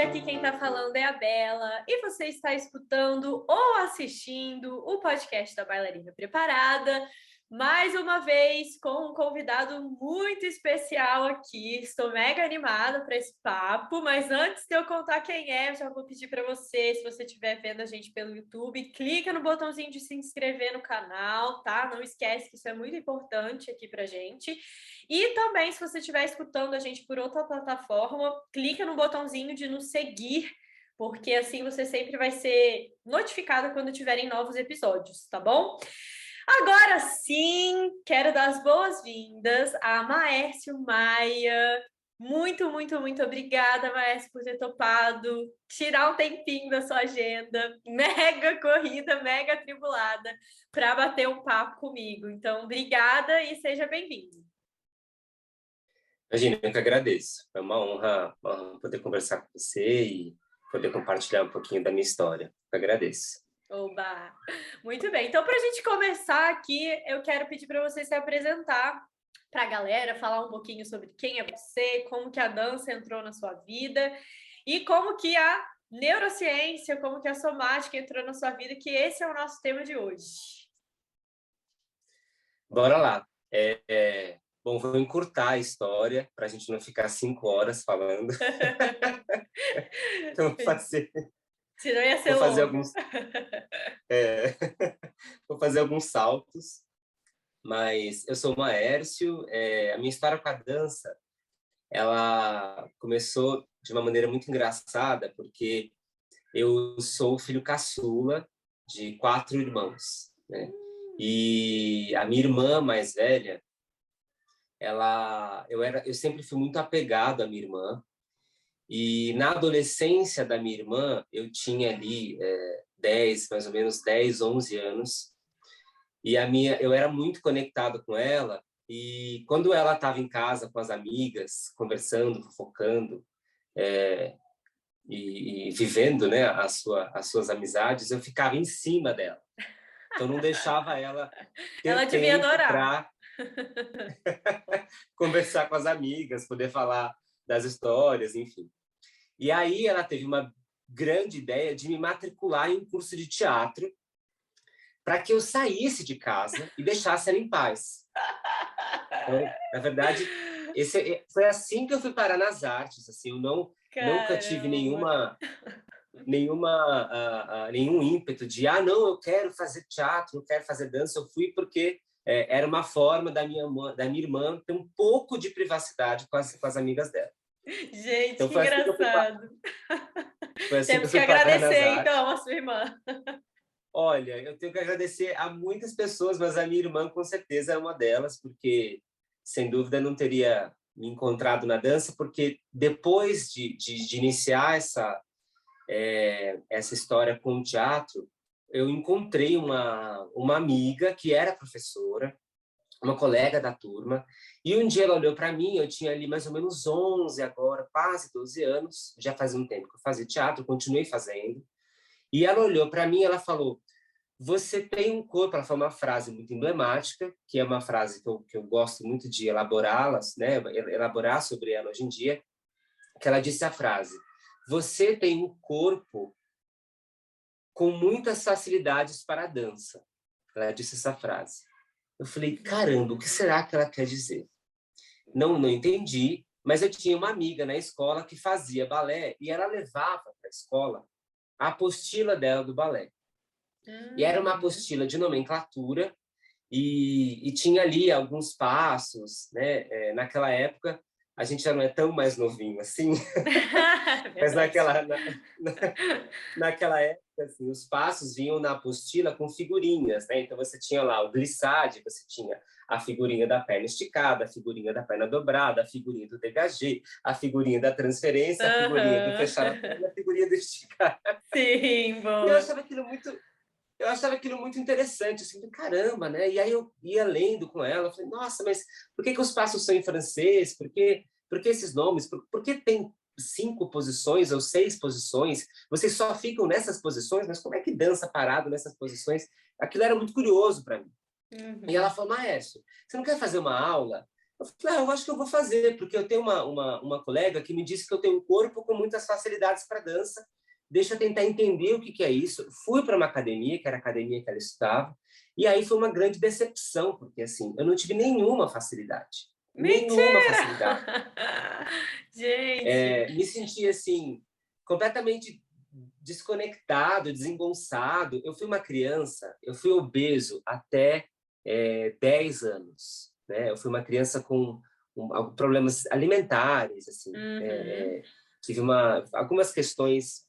aqui quem está falando é a Bela e você está escutando ou assistindo o podcast da Bailarina Preparada, mais uma vez com um convidado muito especial aqui. Estou mega animada para esse papo, mas antes de eu contar quem é, eu já vou pedir para você, se você estiver vendo a gente pelo YouTube, clica no botãozinho de se inscrever no canal, tá? Não esquece que isso é muito importante aqui para gente. E também, se você estiver escutando a gente por outra plataforma, clica no botãozinho de nos seguir, porque assim você sempre vai ser notificado quando tiverem novos episódios, tá bom? Agora sim, quero dar as boas-vindas a Maércio Maia. Muito, muito, muito obrigada, Maércio, por ter topado tirar um tempinho da sua agenda mega corrida, mega atribulada, para bater um papo comigo. Então, obrigada e seja bem-vindo. Imagina, eu que agradeço. É uma honra poder conversar com você e poder compartilhar um pouquinho da minha história. Eu agradeço. Oba! Muito bem. Então, para a gente começar aqui, eu quero pedir para você se apresentar para a galera, falar um pouquinho sobre quem é você, como que a dança entrou na sua vida e como que a neurociência, como que a somática entrou na sua vida, que esse é o nosso tema de hoje. Bora lá. Bom, vou encurtar a história para a gente não ficar 5 horas falando. Então, Senão ia ser vou fazer longo. Vou fazer alguns saltos, mas eu sou o Maércio. A minha história com a dança, ela começou de uma maneira muito engraçada, porque eu sou o filho caçula de 4 irmãos, né? E a minha irmã mais velha, eu sempre fui muito apegado à minha irmã. E na adolescência da minha irmã, eu tinha ali mais ou menos 10, 11 anos. E eu era muito conectado com ela. E quando ela estava em casa com as amigas, conversando, fofocando, e vivendo, né, as suas amizades, eu ficava em cima dela. Então não deixava ela ter Ela devia tempo adorar. para conversar com as amigas, poder falar das histórias, enfim. E aí ela teve uma grande ideia de me matricular em um curso de teatro para que eu saísse de casa e deixasse ela em paz. Então, na verdade, foi assim que eu fui parar nas artes. Assim, eu nunca tive nenhum ímpeto de não, eu quero fazer teatro, eu quero fazer dança. Eu fui porque era uma forma da minha irmã ter um pouco de privacidade com as amigas dela. Gente, Então, que engraçado. Temos que agradecer, então, a sua irmã. Olha, eu tenho que agradecer a muitas pessoas, mas a minha irmã, com certeza, é uma delas, porque, sem dúvida, não teria me encontrado na dança, porque depois de iniciar essa história com o teatro, eu encontrei uma amiga que era professora, uma colega da turma, e um dia ela olhou para mim, eu tinha ali mais ou menos 11 agora, quase 12 anos, já faz um tempo que eu fazia teatro, continuei fazendo, e ela olhou para mim e ela falou: você tem um corpo. Ela falou uma frase muito emblemática, que é uma frase que eu gosto muito de elaborá-las, né? Elaborar sobre ela hoje em dia, que ela disse a frase: você tem um corpo com muitas facilidades para a dança. Ela disse essa frase. Eu falei: caramba, o que será que ela quer dizer? Não entendi, mas eu tinha uma amiga na escola que fazia balé e ela levava para a escola a apostila dela do balé. E era uma apostila de nomenclatura e tinha ali alguns passos, né? Naquela época, a gente já não é tão mais novinho assim, mas naquela época, assim, os passos vinham na apostila com figurinhas, né? Então, você tinha lá o glissade, você tinha a figurinha da perna esticada, a figurinha da perna dobrada, a figurinha do dégagé, a figurinha da transferência, a figurinha do fechar a perna, a figurinha do esticar. Sim, boa. E eu achava aquilo muito interessante, assim, caramba, né? E aí eu ia lendo com ela, falei: nossa, mas por que os passos são em francês? Por que esses nomes? Por que tem 5 posições ou 6 posições? Vocês só ficam nessas posições, mas como é que dança parado nessas posições? Aquilo era muito curioso para mim. E ela falou: Maércio, você não quer fazer uma aula Eu falei, eu acho que eu vou fazer, porque eu tenho uma colega que me disse que eu tenho um corpo com muitas facilidades para dança, deixa eu tentar entender o que que é isso. Fui para uma academia, que era a academia que ela estudava, e aí foi uma grande decepção, porque assim, eu não tive nenhuma facilidade. Nenhuma Mentira! facilidade. Gente. Me senti assim, completamente desconectado, desengonçado. Eu fui uma criança, eu fui obeso até 10 anos, né? Eu fui uma criança com problemas alimentares, assim. Uhum. Tive algumas questões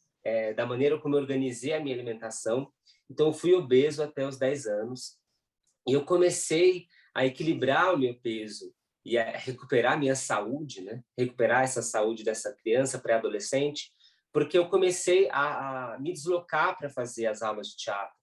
da maneira como eu organizei a minha alimentação. Então, eu fui obeso até os 10 anos. E eu comecei a equilibrar o meu peso e a recuperar a minha saúde, né? Recuperar essa saúde dessa criança pré-adolescente, porque eu comecei a me deslocar para fazer as aulas de teatro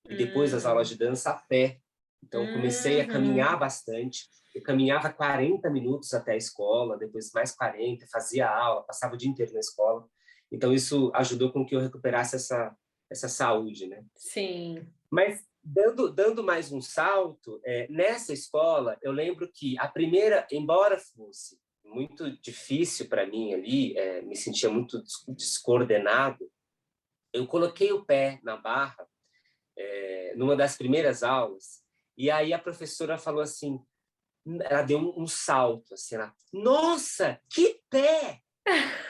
e depois as aulas Hum. de dança a pé. Então, eu comecei a caminhar Uhum. bastante. Eu caminhava 40 minutos até a escola, depois mais 40, fazia aula, passava o dia inteiro na escola. Então, isso ajudou com que eu recuperasse essa saúde, né? Sim. Mas dando mais um salto, nessa escola, eu lembro que a primeira, embora fosse muito difícil para mim ali, me sentia muito descoordenado, eu coloquei o pé na barra, numa das primeiras aulas, e aí a professora falou assim, ela deu um salto, assim, ela, nossa, que pé!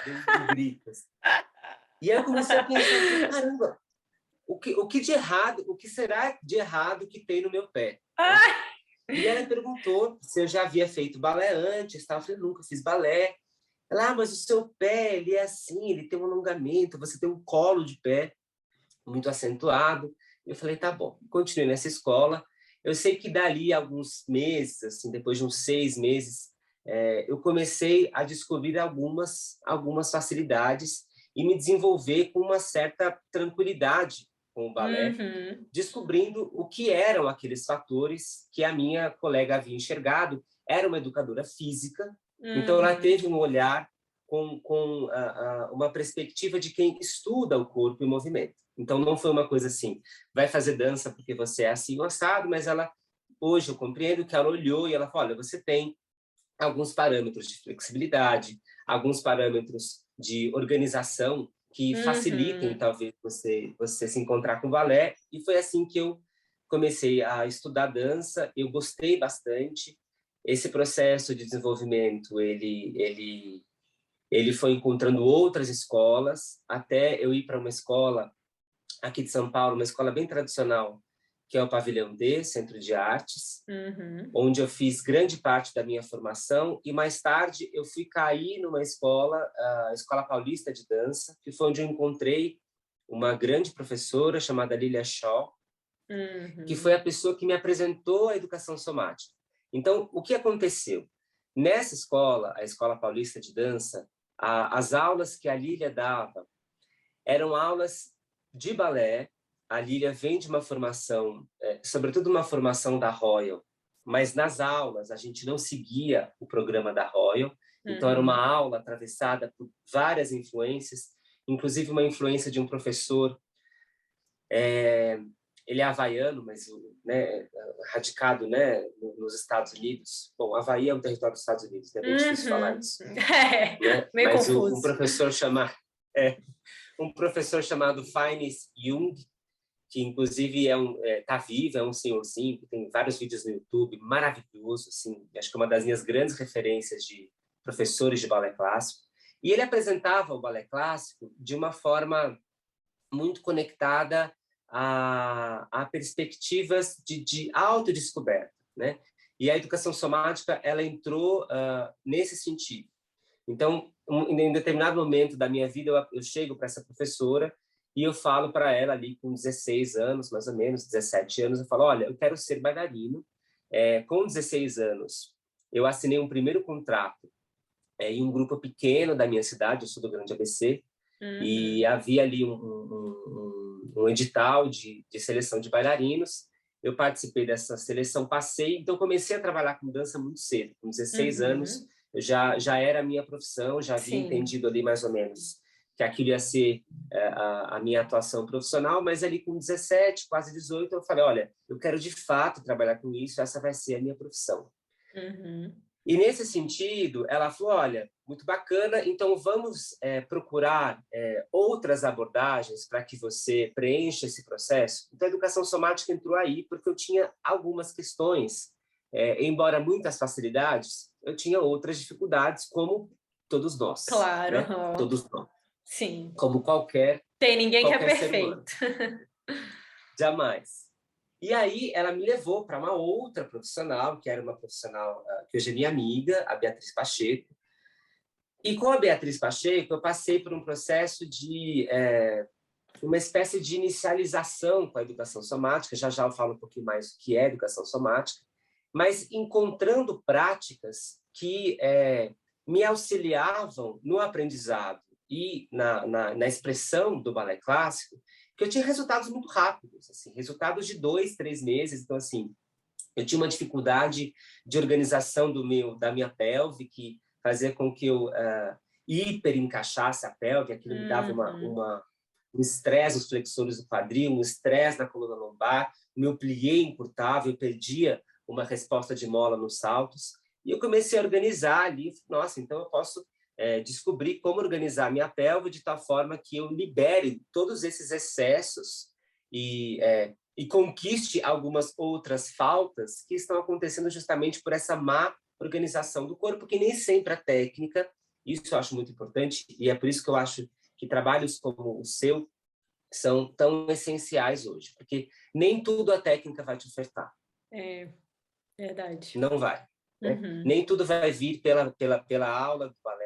Deu um grito. Assim. E aí eu comecei a pensar, eu falei, caramba, o que de errado, o que será de errado que tem no meu pé, né? Ai! E ela perguntou se eu já havia feito balé antes, tá? Eu falei, nunca fiz balé. Ela, mas o seu pé, ele é assim, ele tem um alongamento, você tem um colo de pé muito acentuado. Eu falei, tá bom. Continuei nessa escola. Eu sei que dali alguns meses, assim, depois de uns 6 meses, eu comecei a descobrir algumas facilidades e me desenvolver com uma certa tranquilidade com o balé, Uhum. descobrindo o que eram aqueles fatores que a minha colega havia enxergado. Era uma educadora física, então ela Uhum. teve um olhar com uma perspectiva de quem estuda o corpo e o movimento. Então não foi uma coisa assim, vai fazer dança porque você é assim assado, mas ela hoje eu compreendo que ela olhou e ela falou, olha, você tem alguns parâmetros de flexibilidade, alguns parâmetros de organização que facilitem Uhum. talvez você se encontrar com o balé, e foi assim que eu comecei a estudar dança. Eu gostei bastante. Esse processo de desenvolvimento ele foi encontrando outras escolas até eu ir para uma escola aqui de São Paulo, uma escola bem tradicional, que é o Pavilhão D, Centro de Artes, Uhum. onde eu fiz grande parte da minha formação, e mais tarde eu fui cair numa escola, a Escola Paulista de Dança, que foi onde eu encontrei uma grande professora chamada Lilia Shaw, que Uhum. foi a pessoa que me apresentou a educação somática. Então, o que aconteceu? Nessa escola, a Escola Paulista de Dança, as aulas que a Lilia dava eram aulas de balé. A Lília vem de uma formação, sobretudo uma formação da Royal, mas nas aulas a gente não seguia o programa da Royal, então era uma Uhum. aula atravessada por várias influências, inclusive uma influência de um professor, ele é havaiano, mas né, radicado, né, nos Estados Unidos. Bom, Havaí é um território dos Estados Unidos, é bem difícil falar Uhum. isso, É, né? meio Mas um confuso. professor é, um professor chamado Fiennes Jung, que inclusive tá vivo, é um senhorzinho, que tem vários vídeos no YouTube, maravilhoso, assim, acho que é uma das minhas grandes referências de professores de balé clássico. E ele apresentava o balé clássico de uma forma muito conectada a perspectivas de autodescoberta, né? E a educação somática, ela entrou nesse sentido. Então, em determinado momento da minha vida, eu chego para essa professora e eu falo para ela ali com 16 anos, mais ou menos, 17 anos, eu falo, olha, eu quero ser bailarino. Com 16 anos, eu assinei um primeiro contrato em um grupo pequeno da minha cidade, eu sou do Grande ABC, e Uhum. havia ali um edital de seleção de bailarinos. Eu participei dessa seleção, passei, então comecei a trabalhar com dança muito cedo. Com 16 anos, Uhum. eu já era a minha profissão, já havia Sim. entendido ali mais ou menos que aquilo ia ser a minha atuação profissional, mas ali com 17, quase 18, eu falei, olha, eu quero de fato trabalhar com isso, essa vai ser a minha profissão. Uhum. E, nesse sentido, ela falou, olha, muito bacana, então vamos procurar outras abordagens para que você preencha esse processo. Então, a educação somática entrou aí, porque eu tinha algumas questões, embora muitas facilidades, eu tinha outras dificuldades, como todos nós. Claro. Né? Todos nós. Sim. Como qualquer Tem ninguém que é perfeito. Jamais. E aí ela me levou para uma outra profissional, que era uma profissional que hoje é minha amiga, a Beatriz Pacheco. E com a Beatriz Pacheco, eu passei por um processo de uma espécie de inicialização com a educação somática. Já já eu falo um pouquinho mais o que é educação somática, mas encontrando práticas que me auxiliavam no aprendizado e na expressão do balé clássico, que eu tinha resultados muito rápidos, assim, resultados de 2, 3 meses. Então, assim, eu tinha uma dificuldade de organização da minha pelve, que fazia com que eu hiper encaixasse a pelve. Aquilo me dava um estresse nos flexores do quadril, um estresse na coluna lombar, o meu plié encurtava, eu perdia uma resposta de mola nos saltos. E eu comecei a organizar ali, nossa, então eu posso descobrir como organizar a minha pelve de tal forma que eu libere todos esses excessos e conquiste algumas outras faltas que estão acontecendo justamente por essa má organização do corpo, que nem sempre a técnica, isso eu acho muito importante, e é por isso que eu acho que trabalhos como o seu são tão essenciais hoje, porque nem tudo a técnica vai te ofertar. É verdade. Não vai. Né? Nem tudo vai vir pela aula do balé,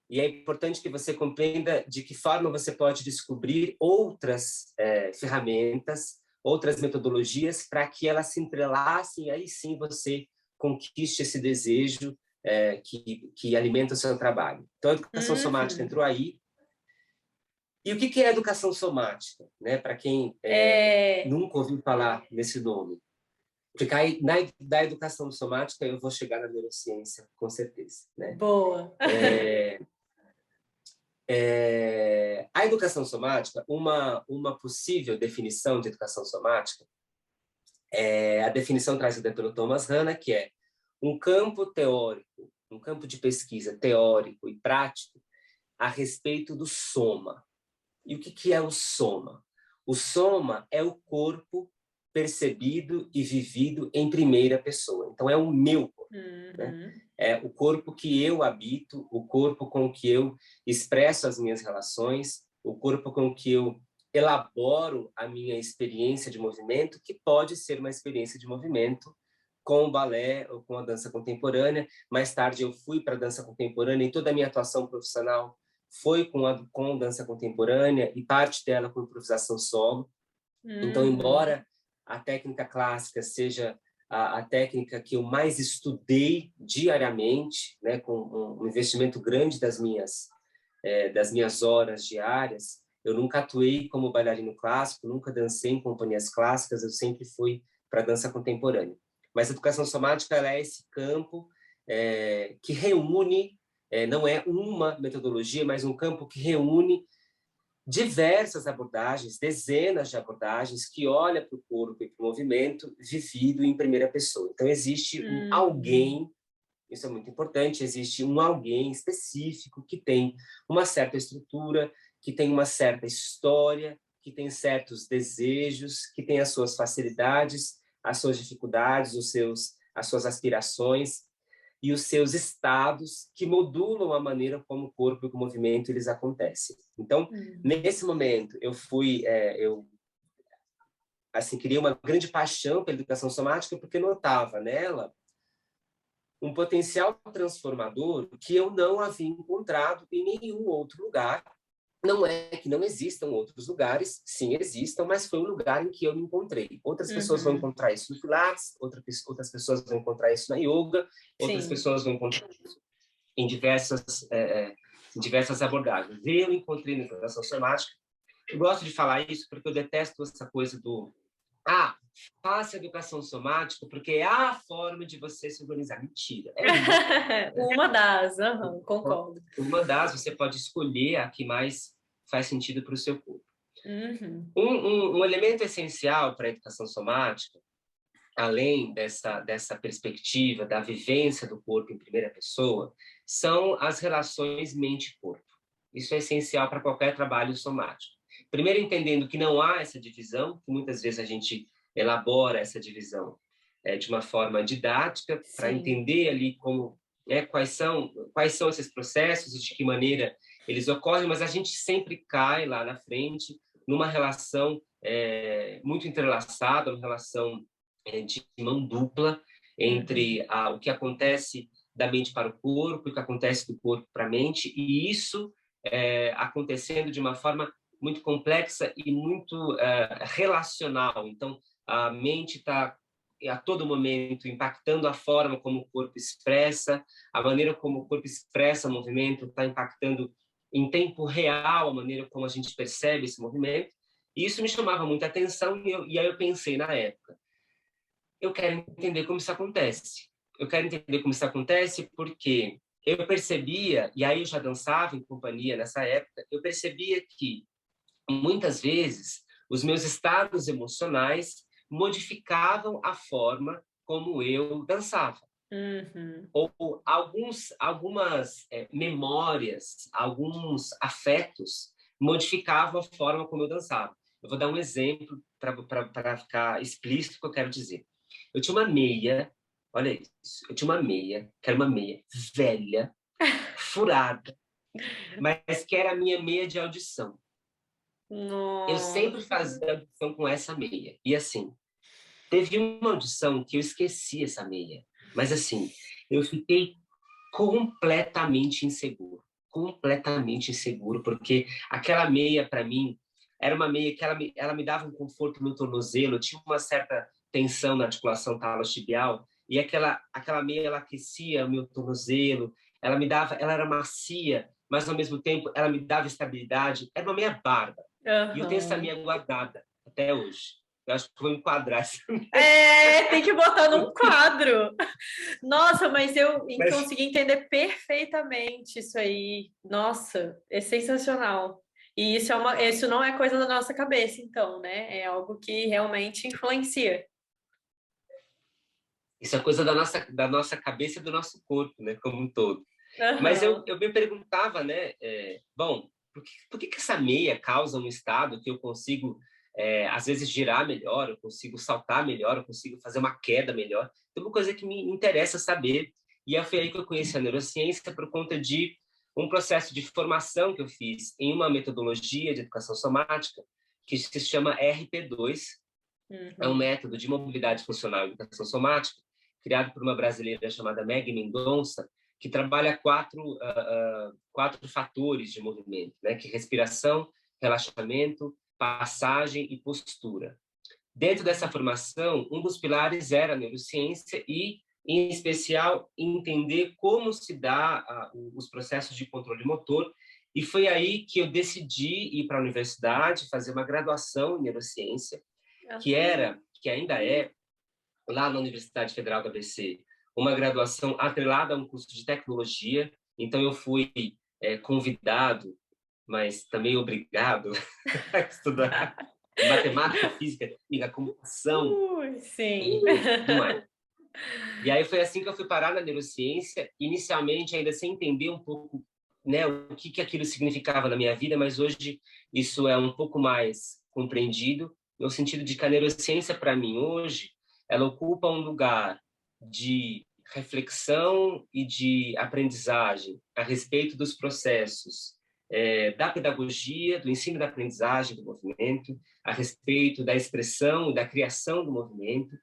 e é importante que você compreenda de que forma você pode descobrir outras ferramentas, outras metodologias, para que elas se entrelacem, e aí sim você conquiste esse desejo que alimenta o seu trabalho. Então, a educação somática entrou aí. E o que é a educação somática? Né? Para quem nunca ouviu falar nesse nome. Porque aí, da educação somática, eu vou chegar na neurociência, com certeza. Né? Boa! A educação somática, uma possível definição de educação somática, a definição trazida pelo Thomas Hanna, que é um campo teórico, um campo de pesquisa teórico e prático a respeito do soma. E o que é o soma? O soma é o corpo percebido e vivido em primeira pessoa. Então, é o meu corpo. Né? É o corpo que eu habito, o corpo com que eu expresso as minhas relações, o corpo com que eu elaboro a minha experiência de movimento, que pode ser uma experiência de movimento com o balé ou com a dança contemporânea. Mais tarde, eu fui para a dança contemporânea e toda a minha atuação profissional foi com dança contemporânea e parte dela com improvisação solo. Então, embora a técnica clássica seja a técnica que eu mais estudei diariamente, né, com um investimento grande das minhas horas diárias, eu nunca atuei como bailarino clássico, nunca dancei em companhias clássicas, eu sempre fui para a dança contemporânea. Mas a educação somática ela é esse campo que reúne, não é uma metodologia, mas um campo que reúne diversas abordagens, dezenas de abordagens que olha para o corpo e para o movimento vivido em primeira pessoa. Então, existe um alguém, isso é muito importante, existe um alguém específico que tem uma certa estrutura, que tem uma certa história, que tem certos desejos, que tem as suas facilidades, as suas dificuldades, as suas aspirações e os seus estados que modulam a maneira como o corpo e o movimento eles acontecem. Então, nesse momento, eu criei uma grande paixão pela educação somática porque notava nela um potencial transformador que eu não havia encontrado em nenhum outro lugar. Não é que não existam outros lugares, sim, existam, mas foi um lugar em que eu me encontrei. Outras pessoas vão encontrar isso no Pilates, outras pessoas vão encontrar isso na yoga, outras pessoas vão encontrar isso em diversas abordagens. Eu encontrei na educação somática. Eu gosto de falar isso porque eu detesto essa coisa do faça educação somática porque é a forma de você se organizar. Mentira. Uma das, concordo. Uma das, você pode escolher a que mais faz sentido para o seu corpo. Um elemento essencial para a educação somática além dessa perspectiva da vivência do corpo em primeira pessoa, são as relações mente-corpo. Isso é essencial para qualquer trabalho somático. Primeiro, entendendo que não há essa divisão, que muitas vezes a gente elabora essa divisão de uma forma didática, para entender ali como, quais são esses processos e de que maneira eles ocorrem, mas a gente sempre cai lá na frente numa relação muito entrelaçada, uma relação de mão dupla entre o que acontece da mente para o corpo e o que acontece do corpo para a mente, e isso acontecendo de uma forma muito complexa e muito relacional. Então, a mente está a todo momento impactando a forma como o corpo expressa, a maneira como o corpo expressa o movimento está impactando em tempo real a maneira como a gente percebe esse movimento, e isso me chamava muita atenção, e aí eu pensei na época, eu quero entender como isso acontece. Eu quero entender como isso acontece porque eu percebia, e aí eu já dançava em companhia nessa época, eu percebia que, muitas vezes, os meus estados emocionais modificavam a forma como eu dançava. Ou algumas memórias, alguns afetos modificavam a forma como eu dançava. Eu vou dar um exemplo para ficar explícito o que eu quero dizer. Eu tinha uma meia, olha isso, eu tinha uma meia, que era uma meia velha, furada, mas que era a minha meia de audição. Nossa. Eu sempre fazia audição com essa meia. E assim, teve uma audição que eu esqueci essa meia. Mas assim, eu fiquei completamente inseguro, porque aquela meia, para mim, era uma meia que ela me dava um conforto no tornozelo, eu tinha uma certa tensão na articulação talotibial, e aquela meia, ela aquecia o meu tornozelo, ela era macia, mas ao mesmo tempo ela me dava estabilidade, era uma meia bárbara. E eu tenho essa meia guardada até hoje. Eu acho que vou enquadrar essa meia. Tem que botar num quadro. Nossa, mas eu consegui entender perfeitamente isso aí. Nossa, é sensacional. E isso não é coisa da nossa cabeça, então, né? É algo que realmente influencia. Isso é coisa da nossa cabeça e do nosso corpo, né? Como um todo. Mas eu me perguntava, né? Bom, por que essa meia causa um estado que eu consigo, às vezes, girar melhor, eu consigo saltar melhor, eu consigo fazer uma queda melhor? Tem uma coisa que me interessa saber. E foi aí que eu conheci a neurociência por conta de um processo de formação que eu fiz em uma metodologia de educação somática que se chama RP2. É um método de mobilidade funcional e educação somática criado por uma brasileira chamada Meg Mendonça, que trabalha quatro fatores de movimento, né? Que é respiração, relaxamento, passagem e postura. Dentro dessa formação, um dos pilares era a neurociência e, em especial, entender como se dá os processos de controle motor. E foi aí que eu decidi ir para a universidade, fazer uma graduação em neurociência, que ainda é, lá na Universidade Federal do ABC, uma graduação atrelada a um curso de tecnologia. Então, eu fui convidado, mas também obrigado a estudar matemática, física, química, computação. Sim. E aí foi assim que eu fui parar na neurociência, inicialmente ainda sem entender um pouco, né, o que aquilo significava na minha vida, mas hoje isso é um pouco mais compreendido, no sentido de que a neurociência, para mim, hoje, ela ocupa um lugar de reflexão e de aprendizagem a respeito dos processos da pedagogia, do ensino da aprendizagem do movimento, a respeito da expressão e da criação do movimento,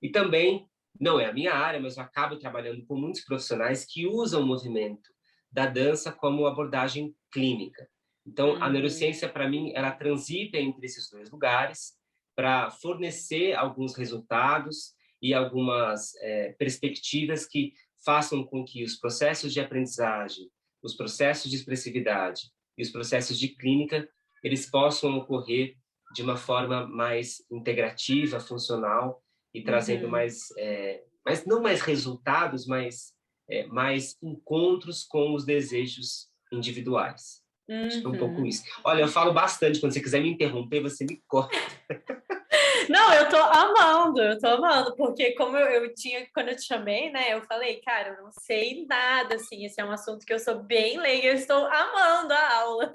e também, não é a minha área, mas eu acabo trabalhando com muitos profissionais que usam o movimento da dança como abordagem clínica. Então, a neurociência, para mim, ela transita entre esses dois lugares para fornecer alguns resultados e algumas perspectivas que façam com que os processos de aprendizagem, os processos de expressividade e os processos de clínica, eles possam ocorrer de uma forma mais integrativa, funcional e trazendo mais não mais resultados, mas mais encontros com os desejos individuais. Acho que é um pouco isso. Olha, eu falo bastante, quando você quiser me interromper, você me corta. Não, eu tô amando, porque como eu tinha, quando eu te chamei, né, eu falei, cara, eu não sei nada, assim, esse é um assunto que eu sou bem leiga, eu estou amando a aula.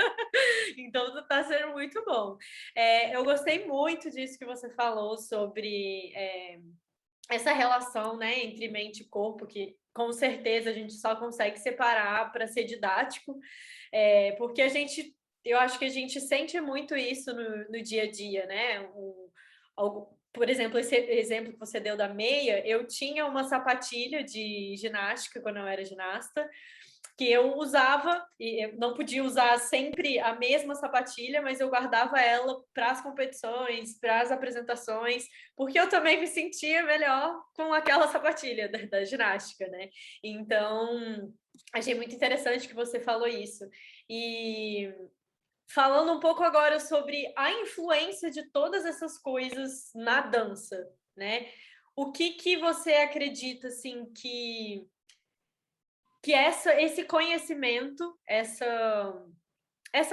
Então, tá sendo muito bom. Eu gostei muito disso que você falou sobre essa relação, né, entre mente e corpo, que com certeza a gente só consegue separar para ser didático, porque eu acho que a gente sente muito isso no dia a dia, né? Por exemplo, esse exemplo que você deu da meia, eu tinha uma sapatilha de ginástica quando eu era ginasta, que eu usava, e eu não podia usar sempre a mesma sapatilha, mas eu guardava ela para as competições, para as apresentações, porque eu também me sentia melhor com aquela sapatilha da ginástica, né? Então, achei muito interessante que você falou isso. E falando um pouco agora sobre a influência de todas essas coisas na dança, né? O que você acredita, assim, que esse conhecimento, essa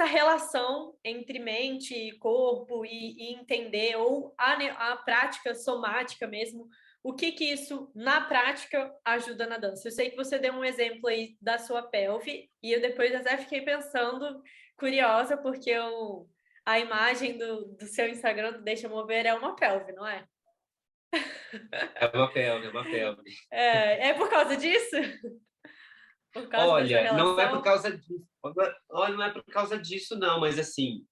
relação entre mente e corpo e entender, ou a prática somática mesmo, o que isso, na prática, ajuda na dança? Eu sei que você deu um exemplo aí da sua pelve, e eu depois até fiquei pensando, curiosa, porque a imagem do seu Instagram, do Deixa Mover, é uma pelve, não é? É uma pelve, é uma pelve. É por causa disso? Por causa dessa Olha, não é por relação? causa disso. Olha, não é por causa disso, não, mas assim,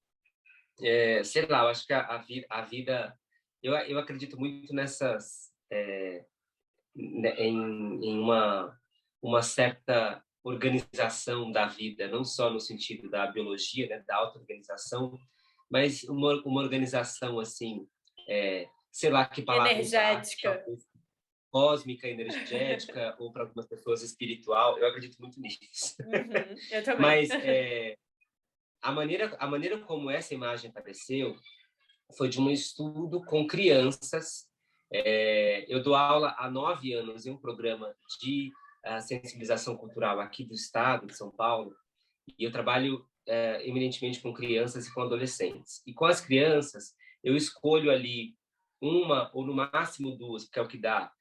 sei lá, eu acho que a vida eu acredito muito nessas, em uma certa organização da vida, não só no sentido da biologia, né, da auto-organização, mas uma organização assim, sei lá que palavra usar, Energética. cósmica, energética, ou para algumas pessoas espiritual. Eu acredito muito nisso. Uhum, eu também. Mas a maneira como essa imagem apareceu foi de um estudo com crianças. Eu dou aula há 9 anos em um programa de sensibilização cultural aqui do estado de São Paulo, e eu trabalho eminentemente com crianças e com adolescentes. E com as crianças, eu escolho ali uma ou no máximo duas, porque é o que dá,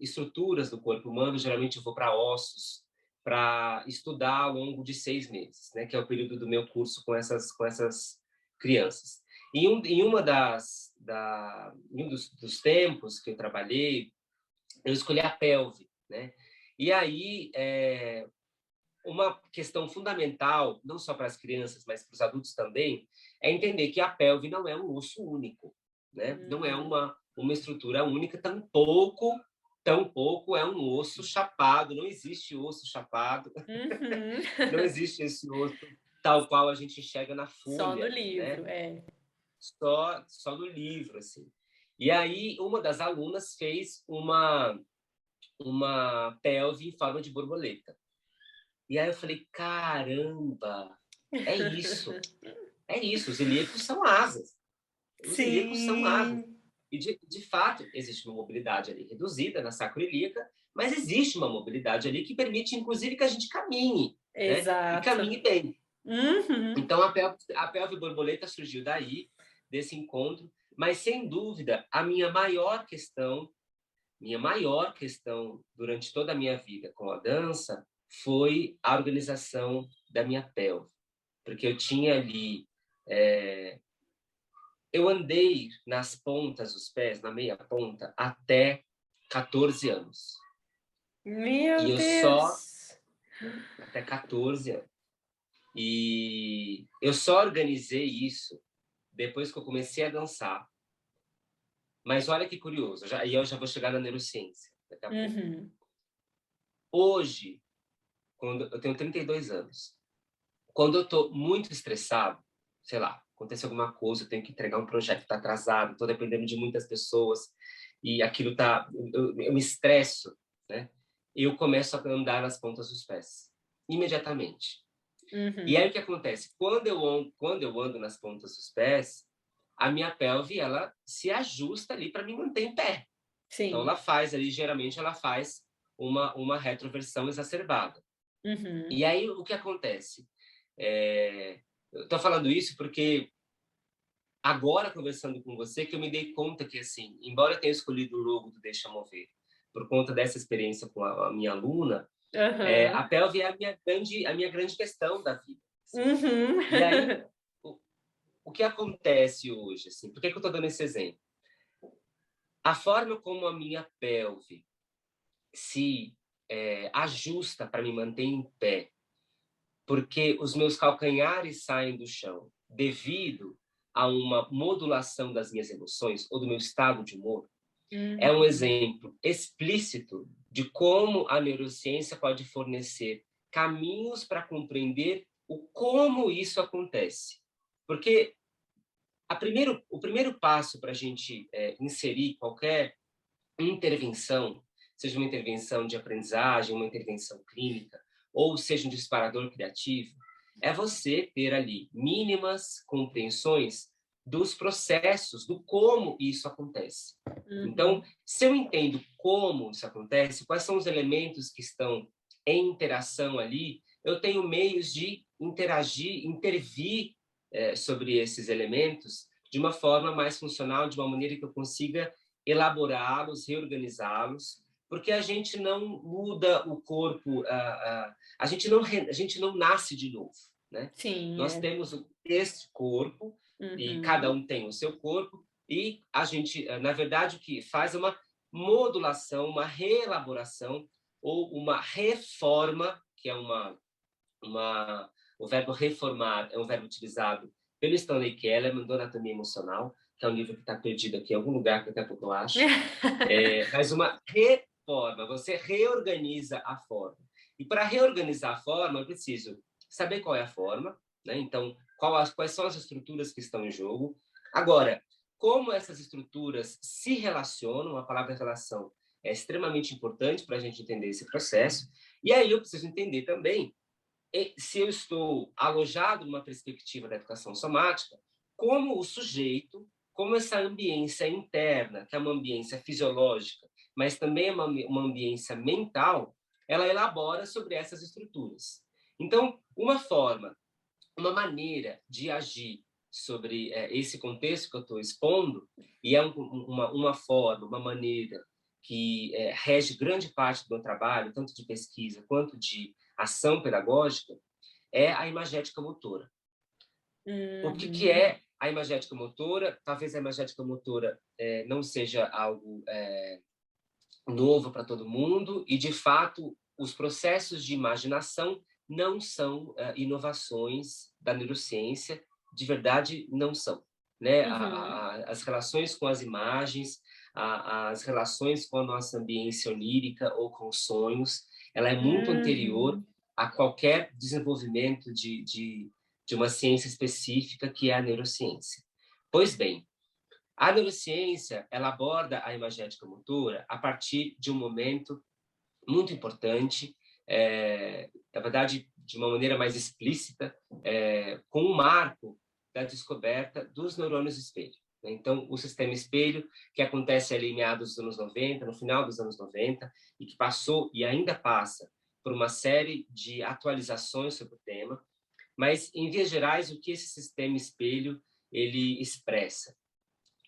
estruturas do corpo humano. Geralmente eu vou para ossos, para estudar ao longo de 6 meses, né, que é o período do meu curso com essas crianças. Em um dos tempos que eu trabalhei, eu escolhi a pelve, né? E aí, uma questão fundamental, não só para as crianças, mas para os adultos também, é entender que a pelve não é um osso único, né? Não é uma estrutura única, tampouco é um osso chapado, não existe osso chapado, Uhum. não existe esse osso tal qual a gente enxerga na Só no folha, né? livro, Só no livro, assim. E aí, uma das alunas fez uma pelve em forma de borboleta. E aí eu falei, caramba, é isso. É isso, os ilíacos são asas. Os ilíacos são asas. Sim, E, de fato, existe uma mobilidade ali reduzida na sacroiliaca, mas existe uma mobilidade ali que permite, inclusive, que a gente caminhe, né? E exato. caminhe bem. Uhum. Então, a pelve borboleta surgiu daí, desse encontro, mas, sem dúvida, minha maior questão durante toda a minha vida com a dança foi a organização da minha pelve, porque eu tinha ali, eu andei nas pontas dos pés, na meia ponta, até 14 anos. E Meu eu só, Deus. até 14 anos. E eu só organizei isso depois que eu comecei a dançar. Mas olha que curioso, e eu já vou chegar na neurociência daqui a pouco. Uhum. Hoje, quando eu tenho 32 anos, quando eu estou muito estressado, sei lá, acontece alguma coisa, eu tenho que entregar um projeto, está atrasado, estou dependendo de muitas pessoas e aquilo tá, eu me estresso, né? Eu começo a andar nas pontas dos pés, imediatamente. E aí Uhum. o que acontece? Quando eu ando nas pontas dos pés, a minha pelve ela se ajusta ali para me manter em pé. Então Sim. ela faz ali, geralmente ela faz uma retroversão exacerbada. Uhum. E aí o que acontece? Eu estou falando isso porque agora, conversando com você, que eu me dei conta que, assim, embora eu tenha escolhido o logo do Deixa Mover, por conta dessa experiência com a minha aluna, a pelve é a minha grande questão da vida. Assim. Uhum. E aí, o que acontece hoje? Assim, por que eu estou dando esse exemplo? A forma como a minha pelve se ajusta para me manter em pé, porque os meus calcanhares saem do chão devido a uma modulação das minhas emoções ou do meu estado de humor, é um exemplo explícito de como a neurociência pode fornecer caminhos para compreender como isso acontece. Porque o primeiro passo para a gente inserir qualquer intervenção, seja uma intervenção de aprendizagem, uma intervenção clínica, ou seja um disparador criativo, é você ter ali mínimas compreensões dos processos, do como isso acontece. Então, se eu entendo como isso acontece, quais são os elementos que estão em interação ali, eu tenho meios de interagir, intervir sobre esses elementos de uma forma mais funcional, de uma maneira que eu consiga elaborá-los, reorganizá-los, porque a gente não muda o corpo, a gente não nasce de novo, né? Sim, nós temos este corpo e cada um tem o seu corpo e a gente, na verdade, o que faz é uma modulação, uma reelaboração ou uma reforma, que é o verbo reformar é um verbo utilizado pelo Stanley Kellerman, do Anatomia Emocional, que é um livro que está perdido aqui em algum lugar, que daqui a pouco eu acho. Mas uma reforma, você reorganiza a forma. E para reorganizar a forma, eu preciso saber qual é a forma, né? Então, quais são as estruturas que estão em jogo. Agora, como essas estruturas se relacionam, a palavra relação é extremamente importante para a gente entender esse processo. E aí eu preciso entender também se eu estou alojado numa perspectiva da educação somática, como o sujeito, como essa ambiência interna, que é uma ambiência fisiológica, mas também é uma ambiência mental, ela elabora sobre essas estruturas. Então, uma maneira de agir sobre esse contexto que eu estou expondo, e é uma forma, uma maneira que rege grande parte do meu trabalho, tanto de pesquisa quanto de ação pedagógica, é a imagética motora. O que é a imagética motora? Talvez a imagética motora não seja algo novo para todo mundo e, de fato, os processos de imaginação não são inovações da neurociência, de verdade não são. Né? As relações com as imagens, as relações com a nossa ambiência onírica ou com os sonhos, ela é muito anterior a qualquer desenvolvimento de uma ciência específica que é a neurociência. Pois bem, a neurociência ela aborda a imagética motora a partir de um momento muito importante, na verdade, de uma maneira mais explícita, com o marco da descoberta dos neurônios espelho. Então, o sistema espelho, que acontece ali em meados dos anos 90, no final dos anos 90, e que passou e ainda passa por uma série de atualizações sobre o tema, mas, em vias gerais, o que esse sistema espelho ele expressa?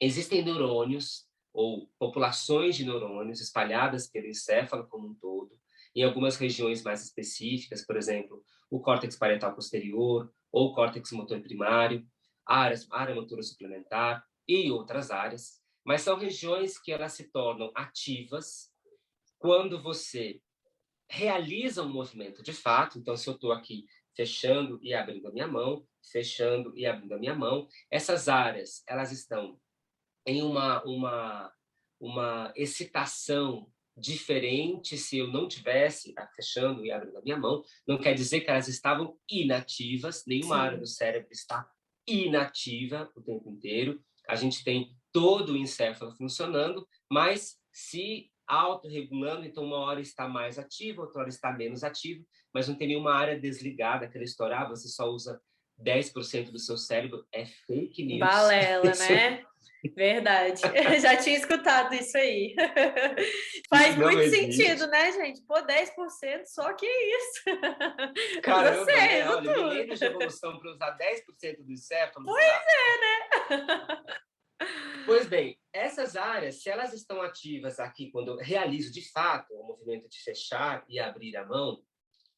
Existem neurônios ou populações de neurônios espalhadas pelo encéfalo como um todo, em algumas regiões mais específicas, por exemplo, o córtex parietal posterior ou o córtex motor primário, área motora suplementar e outras áreas, mas são regiões que elas se tornam ativas quando você realiza um movimento de fato. Então, se eu estou aqui fechando e abrindo a minha mão, fechando e abrindo a minha mão, essas áreas elas estão em uma excitação diferente. Se eu não tivesse fechando e abrindo a minha mão, não quer dizer que elas estavam inativas, nenhuma área do cérebro está inativa o tempo inteiro. A gente tem todo o encéfalo funcionando, mas se autorregulando, então uma hora está mais ativa, outra hora está menos ativa, mas não tem nenhuma área desligada, aquela história, você só usa 10% do seu cérebro, é fake news. Balela, né? Verdade. Eu já tinha escutado isso aí. Faz não muito existe. sentido, né, gente? Pô, 10%, só que isso. Caramba, Você, né? isso Olha, tudo. milênios de evolução para usar 10% do encéfalo, Pois não dá. é, né? Pois bem, essas áreas, se elas estão ativas aqui, quando eu realizo de fato o movimento de fechar e abrir a mão,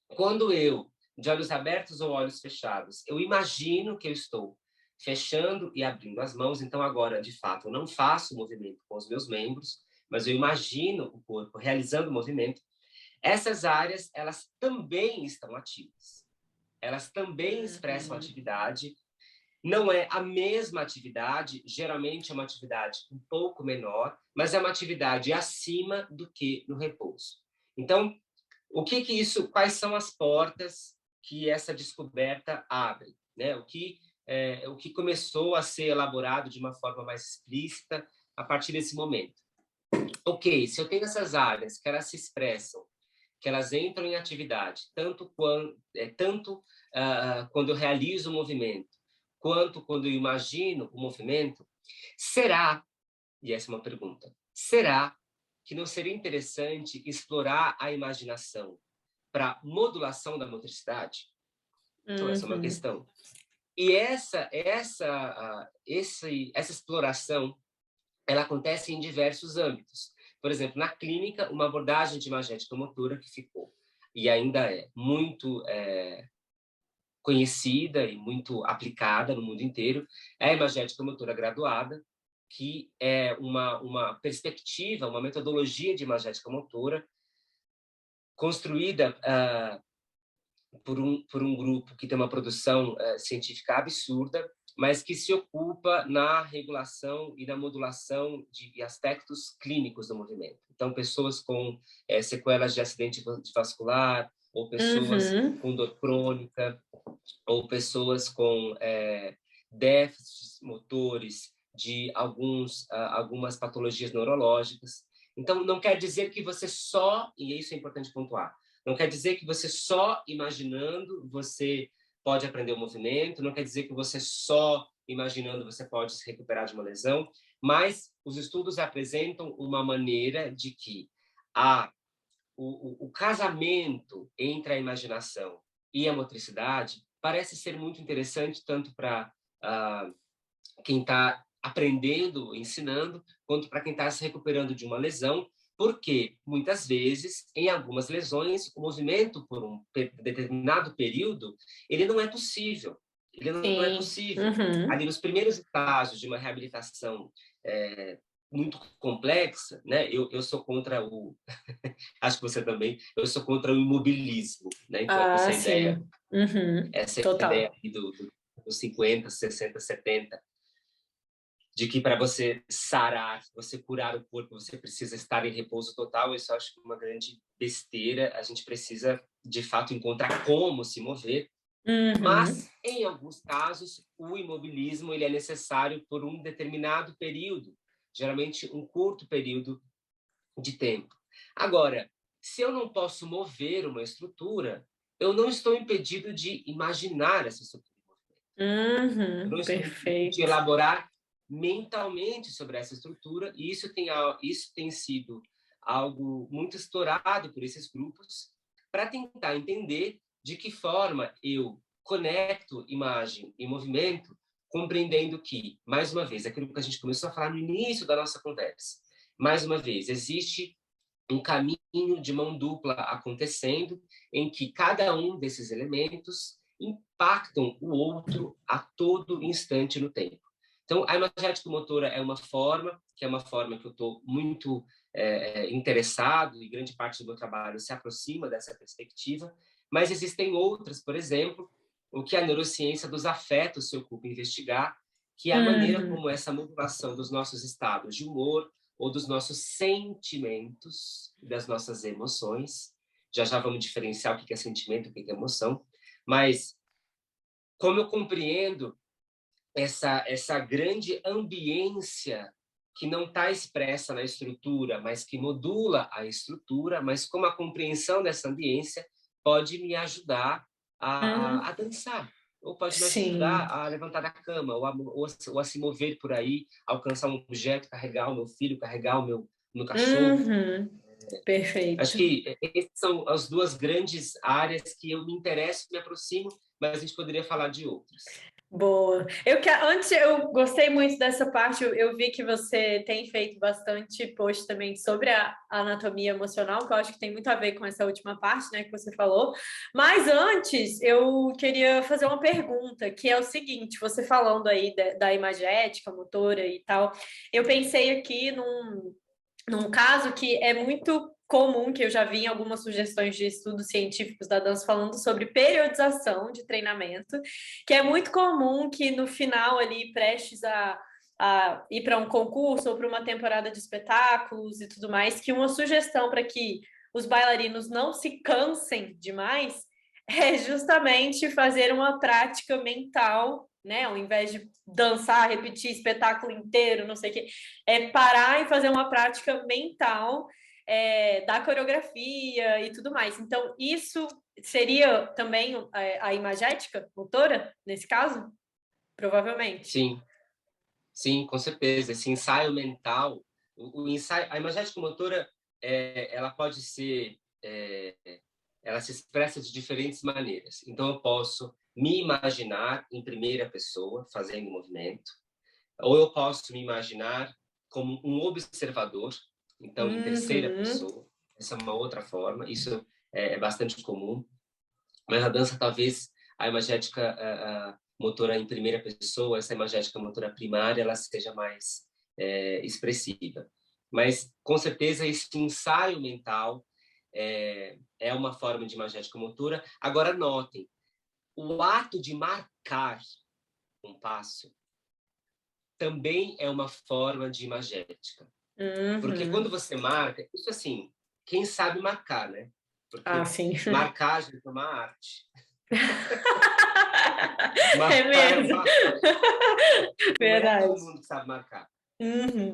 quando eu, de olhos abertos ou olhos fechados, eu imagino que eu estou fechando e abrindo as mãos, então agora, de fato, eu não faço o movimento com os meus membros, mas eu imagino o corpo realizando o movimento. Essas áreas, elas também estão ativas. Elas também expressam atividade. Não é a mesma atividade, geralmente é uma atividade um pouco menor, mas é uma atividade acima do que no repouso. Então, quais são as portas que essa descoberta abre, né? O que começou a ser elaborado de uma forma mais explícita a partir desse momento. Ok, se eu tenho essas áreas que elas se expressam, que elas entram em atividade, tanto quando eu realizo o movimento, quanto quando eu imagino o movimento, será, e essa é uma pergunta, será que não seria interessante explorar a imaginação para modulação da motricidade? Então, essa é uma questão. E essa exploração, ela acontece em diversos âmbitos. Por exemplo, na clínica, uma abordagem de imagética motora que ficou e ainda é muito conhecida e muito aplicada no mundo inteiro é a imagética motora graduada, que é uma perspectiva, uma metodologia de imagética motora construída por um grupo que tem uma produção científica absurda, mas que se ocupa na regulação e na modulação de aspectos clínicos do movimento. Então, pessoas com sequelas de acidente vascular, ou pessoas com dor crônica, ou pessoas com déficits motores de algumas patologias neurológicas. Então, não quer dizer que você só, e isso é importante pontuar, não quer dizer que você só imaginando você pode aprender o movimento, não quer dizer que você só imaginando você pode se recuperar de uma lesão, mas os estudos apresentam uma maneira de que o casamento entre a imaginação e a motricidade parece ser muito interessante tanto para quem está aprendendo, ensinando, quanto para quem está se recuperando de uma lesão, porque muitas vezes, em algumas lesões, o movimento por um determinado período, ele não é possível. Ele não é possível. Ali nos primeiros estágios de uma reabilitação muito complexa, né? Eu sou contra acho que você também, eu sou contra o imobilismo, né? Então, essa ideia, ideia dos 50, 60, 70, de que para você sarar, você curar o corpo, você precisa estar em repouso total. Isso eu acho uma grande besteira. A gente precisa, de fato, encontrar como se mover. Mas, em alguns casos, o imobilismo ele é necessário por um determinado período, geralmente um curto período de tempo. Agora, se eu não posso mover uma estrutura, eu não estou impedido de imaginar essa estrutura. Eu não estou impedido de elaborar mentalmente sobre essa estrutura, e isso tem sido algo muito explorado por esses grupos para tentar entender de que forma eu conecto imagem e movimento, compreendendo que, mais uma vez, aquilo que a gente começou a falar no início da nossa conversa, mais uma vez, existe um caminho de mão dupla acontecendo, em que cada um desses elementos impactam o outro a todo instante no tempo. Então, a imagética motora é uma forma que eu estou muito interessado, e grande parte do meu trabalho se aproxima dessa perspectiva, mas existem outras, por exemplo, o que a neurociência dos afetos se ocupa em investigar, que é a maneira como essa modulação dos nossos estados de humor ou dos nossos sentimentos, das nossas emoções, já vamos diferenciar o que é sentimento, o que é emoção, mas como eu compreendo essa grande ambiência que não está expressa na estrutura, mas que modula a estrutura, mas como a compreensão dessa ambiência pode me ajudar a dançar, ou pode me ajudar a levantar da cama, ou a se mover por aí, alcançar um objeto, carregar o meu filho, carregar o meu cachorro. Perfeito. Acho que essas são as duas grandes áreas que eu me interesso e me aproximo, mas a gente poderia falar de outras. Boa. Antes eu gostei muito dessa parte. Eu vi que você tem feito bastante post também sobre a anatomia emocional, que eu acho que tem muito a ver com essa última parte, né, que você falou. Mas antes eu queria fazer uma pergunta, que é o seguinte: você falando aí da imagética, motora e tal, eu pensei aqui num caso que é muito comum, que eu já vi em algumas sugestões de estudos científicos da dança falando sobre periodização de treinamento, que é muito comum que no final ali, prestes a ir para um concurso ou para uma temporada de espetáculos e tudo mais, que uma sugestão para que os bailarinos não se cansem demais é justamente fazer uma prática mental, né? Ao invés de dançar, repetir espetáculo inteiro, não sei o quê, é parar e fazer uma prática mental da coreografia e tudo mais. Então, isso seria também a imagética motora, nesse caso? Provavelmente. Sim, sim, com certeza. Esse ensaio mental, o ensaio, a imagética motora, ela pode ser, ela se expressa de diferentes maneiras. Então, eu posso me imaginar em primeira pessoa fazendo o movimento, ou eu posso me imaginar como um observador, então em terceira pessoa. Essa é uma outra forma. Isso é bastante comum. Mas na dança, talvez a imagética motora em primeira pessoa, essa imagética motora primária, ela seja mais expressiva. Mas, com certeza, esse ensaio mental é uma forma de imagética motora. Agora, notem, o ato de marcar um passo também é uma forma de imagética. Porque quando você marca, isso assim, quem sabe marcar, né? Porque sim. marcar, gente, é uma arte. É Marcar é mesmo. uma arte. Não é Verdade. todo mundo que sabe marcar.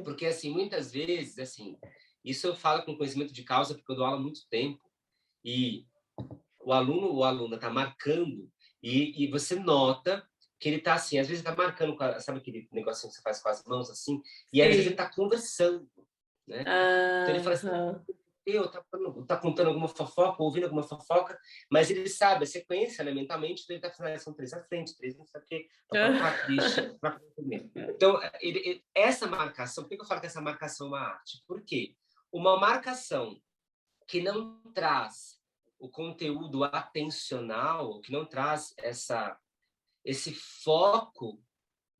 Porque, assim, muitas vezes, assim, isso eu falo com conhecimento de causa, porque eu dou aula há muito tempo, e o aluno ou a aluna está marcando, e você nota que ele está assim, às vezes está marcando, sabe aquele negocinho que você faz com as mãos, assim, e às vezes ele está conversando, né? Então ele fala assim, tá contando alguma fofoca, ouvindo alguma fofoca, mas ele sabe a sequência, né, mentalmente, então ele tá falando, são três à frente, três não sei o quê, triste, então, essa marcação, por que eu falo que essa marcação é uma arte? Por quê? Uma marcação que não traz o conteúdo atencional, que não traz esse foco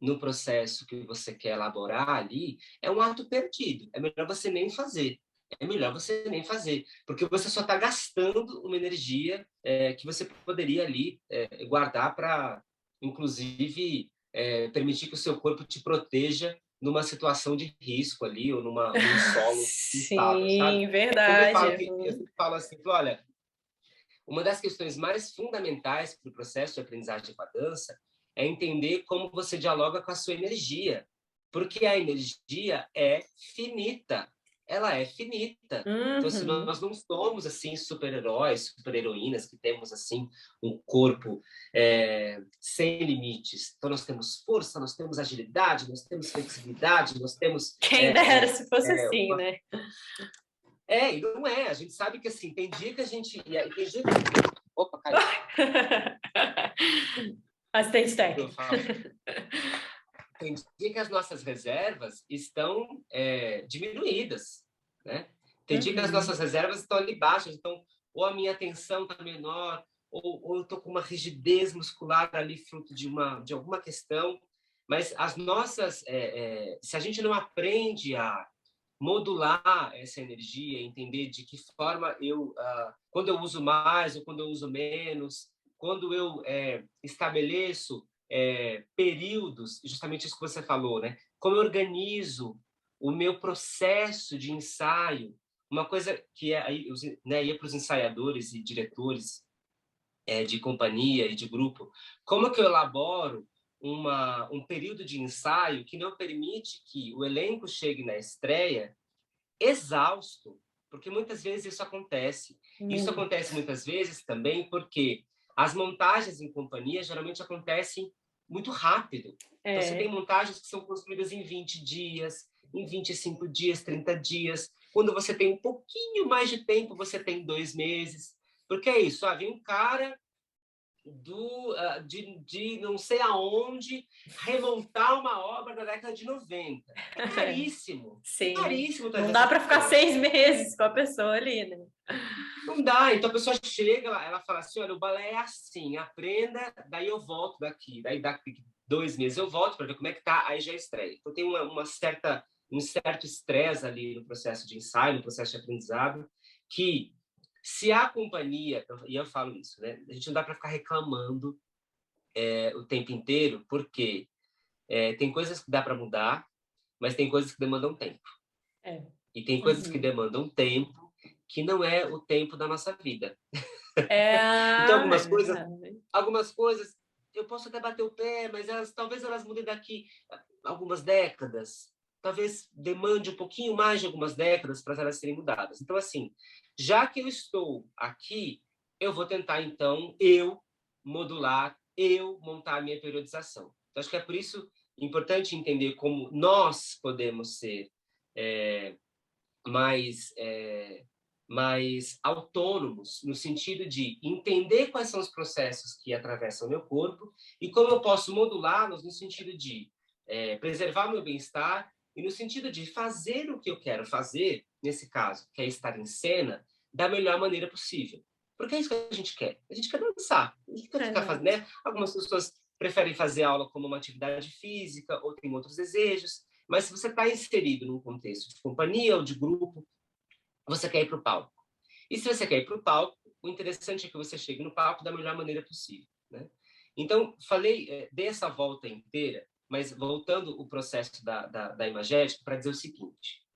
no processo que você quer elaborar ali, é um ato perdido. É melhor você nem fazer. É melhor você nem fazer, porque você só está gastando uma energia que você poderia ali guardar para, inclusive, permitir que o seu corpo te proteja numa situação de risco ali, ou num solo instável, sabe? Sim, Eu sempre falo, verdade. eu sempre falo assim, olha, uma das questões mais fundamentais para o processo de aprendizagem com a dança é entender como você dialoga com a sua energia, porque a energia é finita, ela é finita. Então, assim, nós não somos assim super-heróis, super-heroínas que temos assim um corpo sem limites. Então, nós temos força, nós temos agilidade, nós temos flexibilidade, nós temos Quem dera se fosse assim, uma... né? E não é. A gente sabe que assim tem dia que a gente tem dia que... Opa, caiu. Assistente técnico. Tem dia que as nossas reservas estão diminuídas, né? Tem dia que as nossas reservas estão ali baixas, então ou a minha atenção está menor, ou eu estou com uma rigidez muscular ali fruto de alguma questão, mas as nossas, se a gente não aprende a modular essa energia, entender de que forma quando eu uso mais ou quando eu uso menos, quando eu estabeleço períodos, justamente isso que você falou, né? Como eu organizo o meu processo de ensaio, uma coisa que ia para os ensaiadores e diretores de companhia e de grupo, como que eu elaboro um período de ensaio que não permite que o elenco chegue na estreia exausto, porque muitas vezes isso acontece. Isso acontece muitas vezes também porque as montagens em companhia geralmente acontecem muito rápido. Então, você tem montagens que são construídas em 20 dias, em 25 dias, 30 dias. Quando você tem um pouquinho mais de tempo, você tem 2 meses. Porque é isso, vem um cara, de não sei aonde remontar uma obra da década de 90. É caríssimo. Sim. Caríssimo. Não dá para ficar 6 meses com a pessoa ali, né? Não dá. Então a pessoa chega, ela fala assim, olha, o balé é assim, aprenda, daí eu volto daqui. Daí daqui 2 meses eu volto para ver como é que tá, aí já estreia. Então tem um certo estresse ali no processo de ensaio, no processo de aprendizado, que se a companhia, e eu falo isso, né? A gente não dá para ficar reclamando o tempo inteiro, porque tem coisas que dá para mudar, mas tem coisas que demandam tempo. E tem coisas que demandam tempo que não é o tempo da nossa vida. Então, algumas coisas eu posso até bater o pé, mas talvez elas mudem daqui algumas décadas. Talvez demande um pouquinho mais de algumas décadas para elas serem mudadas. Então, assim, já que eu estou aqui, eu vou tentar, então, modular, montar a minha periodização. Então, acho que é por isso importante entender como nós podemos ser mais autônomos, no sentido de entender quais são os processos que atravessam o meu corpo e como eu posso modulá-los no sentido de preservar o meu bem-estar e no sentido de fazer o que eu quero fazer, nesse caso, que é estar em cena, da melhor maneira possível. Porque é isso que a gente quer. A gente quer dançar. A gente quer ficar fazendo, né? Algumas pessoas preferem fazer aula como uma atividade física, ou têm outros desejos. Mas se você está inserido num contexto de companhia ou de grupo, você quer ir para o palco. E se você quer ir para o palco, o interessante é que você chegue no palco da melhor maneira possível, né? Então, dei essa volta inteira, mas voltando o processo da imagética para dizer o seguinte.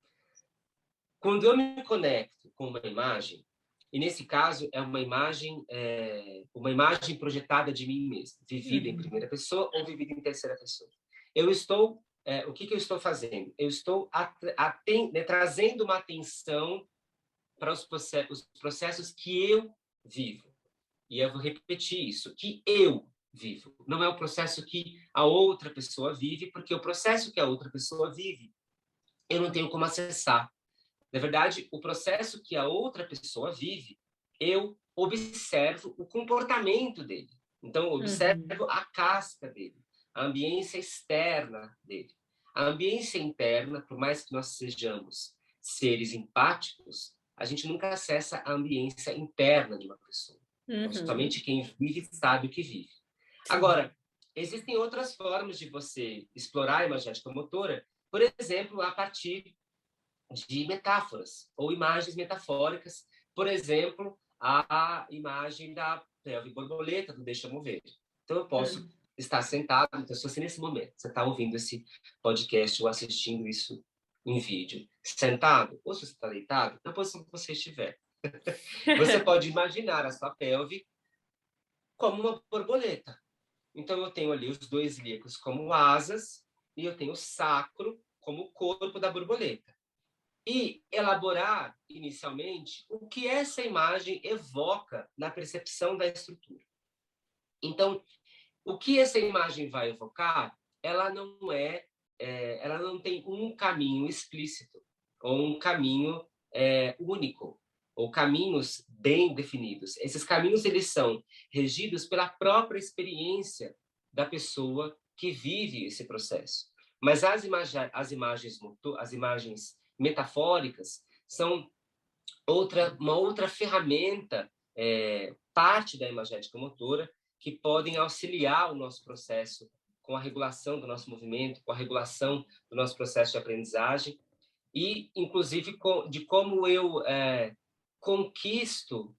Quando eu me conecto com uma imagem, e nesse caso é uma imagem projetada de mim mesmo, vivida em primeira pessoa ou vivida em terceira pessoa. O que eu estou fazendo? Eu estou trazendo uma atenção para os processos que eu vivo. E eu vou repetir isso, que eu vivo. Não é o processo que a outra pessoa vive, porque o processo que a outra pessoa vive, eu não tenho como acessar. Na verdade, o processo que a outra pessoa vive, eu observo o comportamento dele. Então, eu observo a casca dele, a ambiência externa dele. A ambiência interna, por mais que nós sejamos seres empáticos, a gente nunca acessa a ambiência interna de uma pessoa. Então, somente quem vive sabe o que vive. Agora, existem outras formas de você explorar a imagética motora, por exemplo, a partir de metáforas ou imagens metafóricas, por exemplo, a imagem da pelve borboleta do Deixa Mover. Então, eu posso estar sentado, então, se você nesse momento, você está ouvindo esse podcast ou assistindo isso em vídeo, sentado, ou se você está deitado, na posição que você estiver, você pode imaginar a sua pelve como uma borboleta. Então, eu tenho ali os 2 ilíacos como asas e eu tenho o sacro como o corpo da borboleta. E elaborar, inicialmente, o que essa imagem evoca na percepção da estrutura. Então, o que essa imagem vai evocar, ela não tem um caminho explícito, ou um caminho único, ou caminhos bem definidos. Esses caminhos, eles são regidos pela própria experiência da pessoa que vive esse processo. Mas as imagens metafóricas são uma outra ferramenta, parte da imagética motora, que podem auxiliar o nosso processo com a regulação do nosso movimento, com a regulação do nosso processo de aprendizagem e, inclusive, de como eu conquisto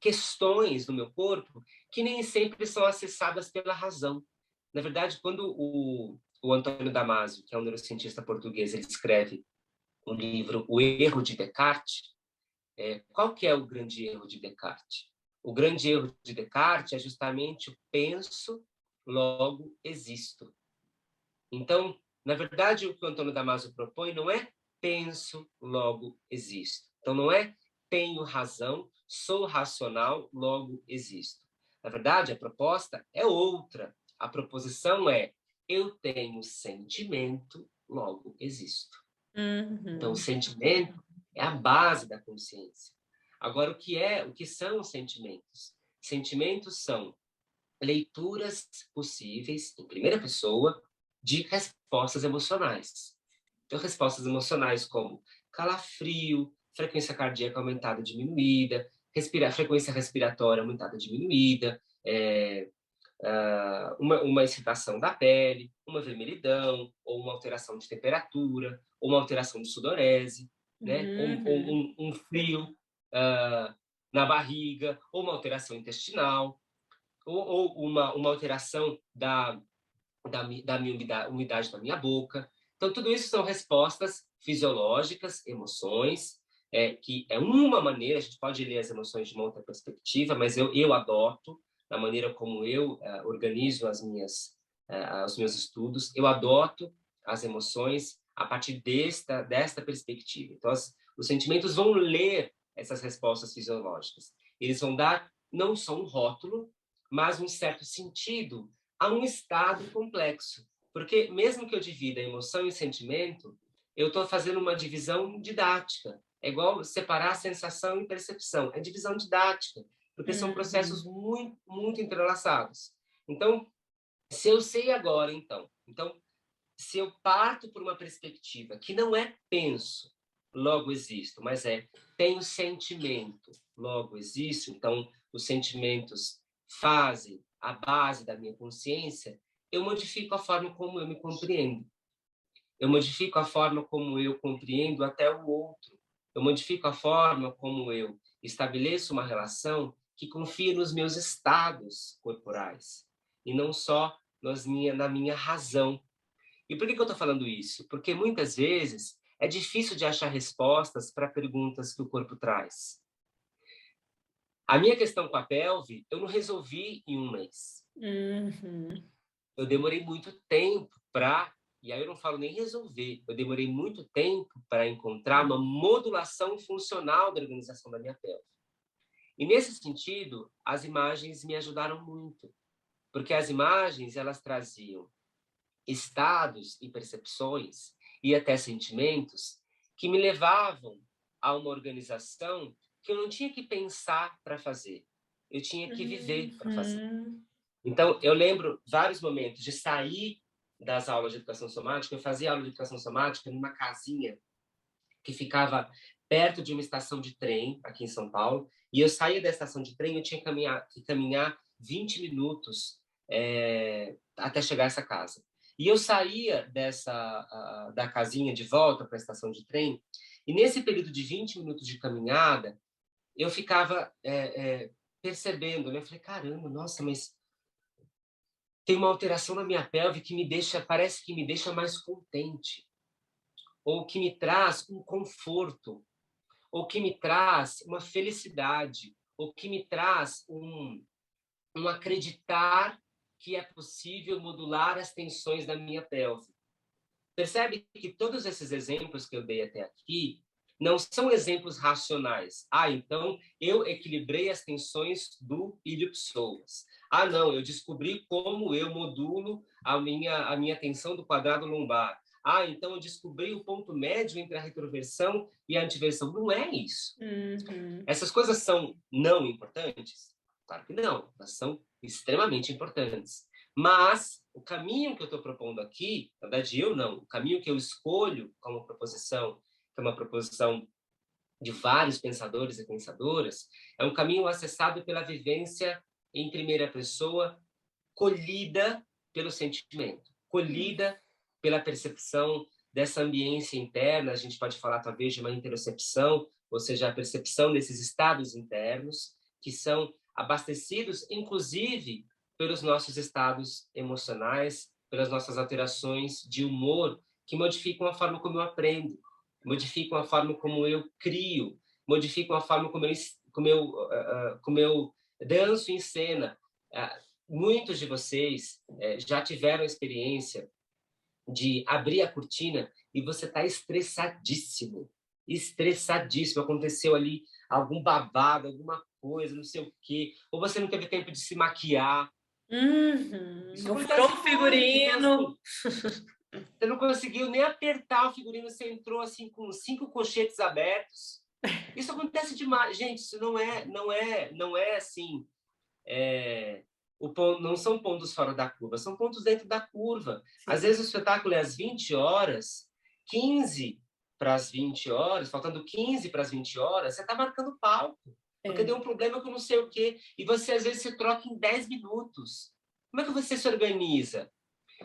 questões no meu corpo que nem sempre são acessadas pela razão. Na verdade, quando o Antônio Damasio, que é um neurocientista português, ele escreve o livro O Erro de Descartes, qual que é o grande erro de Descartes? O grande erro de Descartes é justamente o penso, logo existo. Então, na verdade, o que o Antônio Damasio propõe não é penso, logo existo. Então, não é tenho razão, sou racional, logo existo. Na verdade, a proposta é outra. A proposição é eu tenho sentimento, logo existo. Então, o sentimento é a base da consciência. Agora, o que são os sentimentos? Sentimentos são leituras possíveis, em primeira pessoa, de respostas emocionais. Então, respostas emocionais como calafrio, frequência cardíaca aumentada, diminuída, frequência respiratória aumentada, diminuída, uma excitação da pele, uma vermelhidão, ou uma alteração de temperatura, ou uma alteração de sudorese, né? Ou um frio na barriga, ou uma alteração intestinal, ou uma alteração da minha umidade da minha boca. Então, tudo isso são respostas fisiológicas, emoções, que é uma maneira, a gente pode ler as emoções de uma outra perspectiva, mas eu adoto, na maneira como eu organizo os meus estudos, eu adoto as emoções a partir desta perspectiva. Então, os sentimentos vão ler essas respostas fisiológicas. Eles vão dar não só um rótulo, mas um certo sentido a um estado complexo. Porque mesmo que eu divida emoção e sentimento, eu estou fazendo uma divisão didática. É igual separar sensação e percepção. É divisão didática, porque são processos muito, muito entrelaçados. Então, se eu sei agora, então, se eu parto por uma perspectiva que não é penso, logo existo, mas tenho sentimento, logo existo, então os sentimentos fazem a base da minha consciência, eu modifico a forma como eu me compreendo. Eu modifico a forma como eu compreendo até o outro. Eu modifico a forma como eu estabeleço uma relação que confia nos meus estados corporais e não só na minha razão. E por que eu estou falando isso? Porque muitas vezes é difícil de achar respostas para perguntas que o corpo traz. A minha questão com a pelve, eu não resolvi em um mês. Eu demorei muito tempo e aí eu não falo nem resolver, eu demorei muito tempo para encontrar uma modulação funcional da organização da minha pelve. E nesse sentido, as imagens me ajudaram muito, porque as imagens, elas traziam estados e percepções e até sentimentos que me levavam a uma organização que eu não tinha que pensar para fazer, eu tinha que viver para fazer. Então, eu lembro vários momentos de sair das aulas de educação somática. Eu fazia aula de educação somática numa casinha que ficava perto de uma estação de trem aqui em São Paulo, e eu saía da estação de trem, eu tinha que caminhar 20 minutos até chegar a essa casa. E eu saía da casinha de volta para a estação de trem, e nesse período de 20 minutos de caminhada, eu ficava percebendo, né? Eu falei, caramba, nossa, mas tem uma alteração na minha pelve que parece que me deixa mais contente, ou que me traz um conforto, ou que me traz uma felicidade, ou que me traz um acreditar que é possível modular as tensões da minha pelve. Percebe que todos esses exemplos que eu dei até aqui não são exemplos racionais. Então eu equilibrei as tensões do ilho-psoas. Não, eu descobri como eu modulo a minha tensão do quadrado lombar. Então eu descobri o ponto médio entre a retroversão e a antiversão. Não é isso. Essas coisas são não importantes? Claro que não, elas são extremamente importantes. Mas o caminho que eu estou propondo aqui, na verdade o caminho que eu escolho como proposição, que é uma proposição de vários pensadores e pensadoras, é um caminho acessado pela vivência em primeira pessoa, colhida pelo sentimento, colhida pela percepção dessa ambiência interna. A gente pode falar talvez de uma interocepção, ou seja, a percepção desses estados internos que são abastecidos, inclusive, pelos nossos estados emocionais, pelas nossas alterações de humor, que modificam a forma como eu aprendo, modificam a forma como eu crio, modificam a forma como eu danço em cena. Muitos de vocês já tiveram a experiência de abrir a cortina e você está estressadíssimo. Aconteceu ali algum babado, alguma coisa, não sei o quê. Ou você não teve tempo de se maquiar. Não furou o figurino. Você não conseguiu nem apertar o figurino, você entrou assim com 5 colchetes abertos. Isso acontece demais. Gente, isso não é assim não são pontos fora da curva, são pontos dentro da curva. Sim. Às vezes o espetáculo é às 20 horas, 15 para as 20 horas, faltando 15 para as 20 horas, você está marcando palco. Porque deu um problema com não sei o quê. E você, às vezes, se troca em 10 minutos. Como é que você se organiza?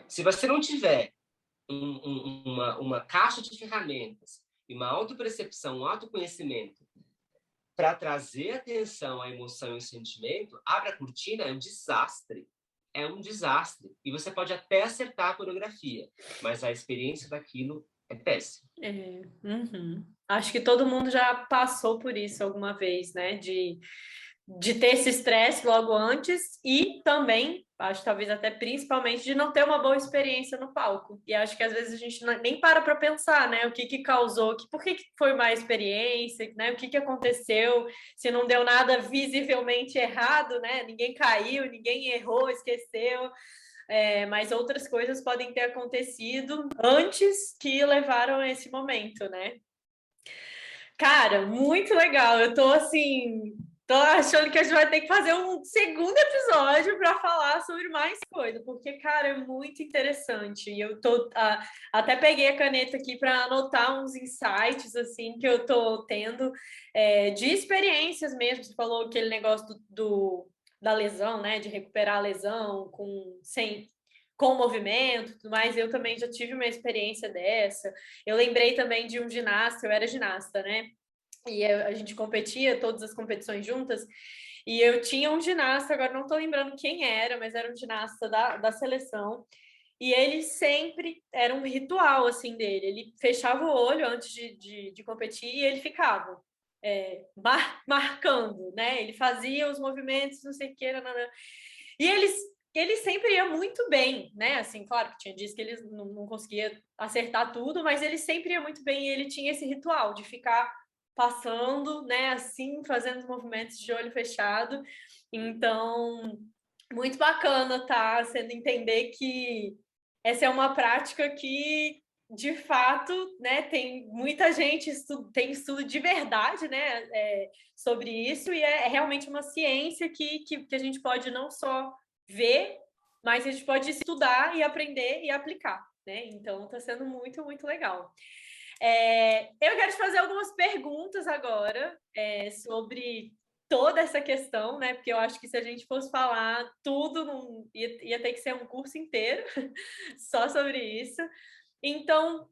Se você não tiver uma caixa de ferramentas e uma autopercepção, um autoconhecimento para trazer atenção à emoção e ao sentimento, abre a cortina, é um desastre. É um desastre. E você pode até acertar a coreografia, mas a experiência daquilo é péssima. Acho que todo mundo já passou por isso alguma vez, né? De ter esse estresse logo antes e também, acho talvez até principalmente, de não ter uma boa experiência no palco. E acho que às vezes a gente nem para pensar, né? O que causou, por que foi má experiência, né? O que aconteceu, se não deu nada visivelmente errado, né? Ninguém caiu, ninguém errou, esqueceu. Mas outras coisas podem ter acontecido antes que levaram a esse momento, né? Cara, muito legal. Eu tô assim, tô achando que a gente vai ter que fazer um segundo episódio para falar sobre mais coisa, porque, cara, é muito interessante. E eu tô até peguei a caneta aqui para anotar uns insights assim que eu tô tendo de experiências mesmo. Você falou aquele negócio da lesão, né? De recuperar a lesão com movimento, tudo mais. Eu também já tive uma experiência dessa. Eu lembrei também de um ginasta, eu era ginasta, né? E a gente competia, todas as competições juntas, e eu tinha um ginasta, agora não estou lembrando quem era, mas era um ginasta da seleção, e ele sempre, era um ritual, assim, dele, ele fechava o olho antes de competir e ele ficava marcando, né? Ele fazia os movimentos, não sei o que, e ele sempre ia muito bem, né? Assim, claro que tinha dias que ele não conseguia acertar tudo, mas ele sempre ia muito bem e ele tinha esse ritual de ficar passando, né, assim, fazendo os movimentos de olho fechado. Então, muito bacana, tá? Sendo entender que essa é uma prática que, de fato, né, tem muita gente, tem estudo de verdade, né, sobre isso, e é realmente uma ciência que a gente pode não só ver, mas a gente pode estudar e aprender e aplicar, né? Então, está sendo muito, muito legal. Eu quero te fazer algumas perguntas agora sobre toda essa questão, né? Porque eu acho que se a gente fosse falar tudo, ia ter que ser um curso inteiro só sobre isso. Então,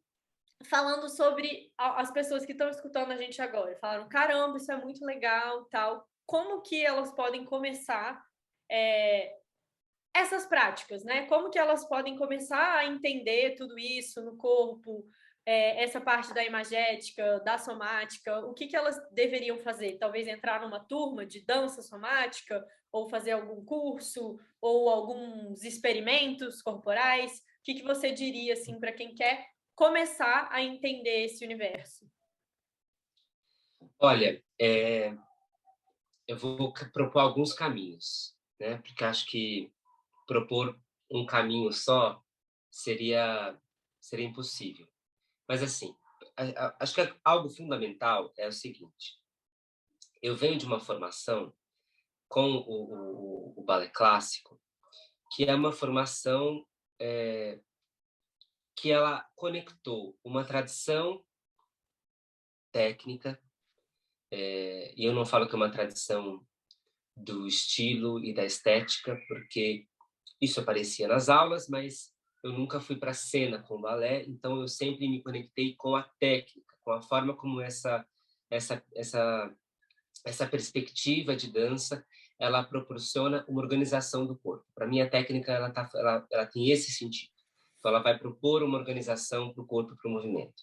falando sobre as pessoas que estão escutando a gente agora, falaram, caramba, isso é muito legal, tal. Como que elas podem começar essas práticas, né? Como que elas podem começar a entender tudo isso no corpo, essa parte da imagética, da somática, o que elas deveriam fazer? Talvez entrar numa turma de dança somática, ou fazer algum curso, ou alguns experimentos corporais? O que você diria, assim, para quem quer começar a entender esse universo? Olha, eu vou propor alguns caminhos, né? Porque acho que propor um caminho só seria impossível. Mas, assim, acho que algo fundamental é o seguinte. Eu venho de uma formação com o balé clássico, que é uma formação que ela conectou uma tradição técnica, e eu não falo que é uma tradição do estilo e da estética, porque isso aparecia nas aulas, mas eu nunca fui para a cena com o balé, então eu sempre me conectei com a técnica, com a forma como essa perspectiva de dança ela proporciona uma organização do corpo. Para mim, a técnica ela tem esse sentido. Então, ela vai propor uma organização para o corpo, para o movimento.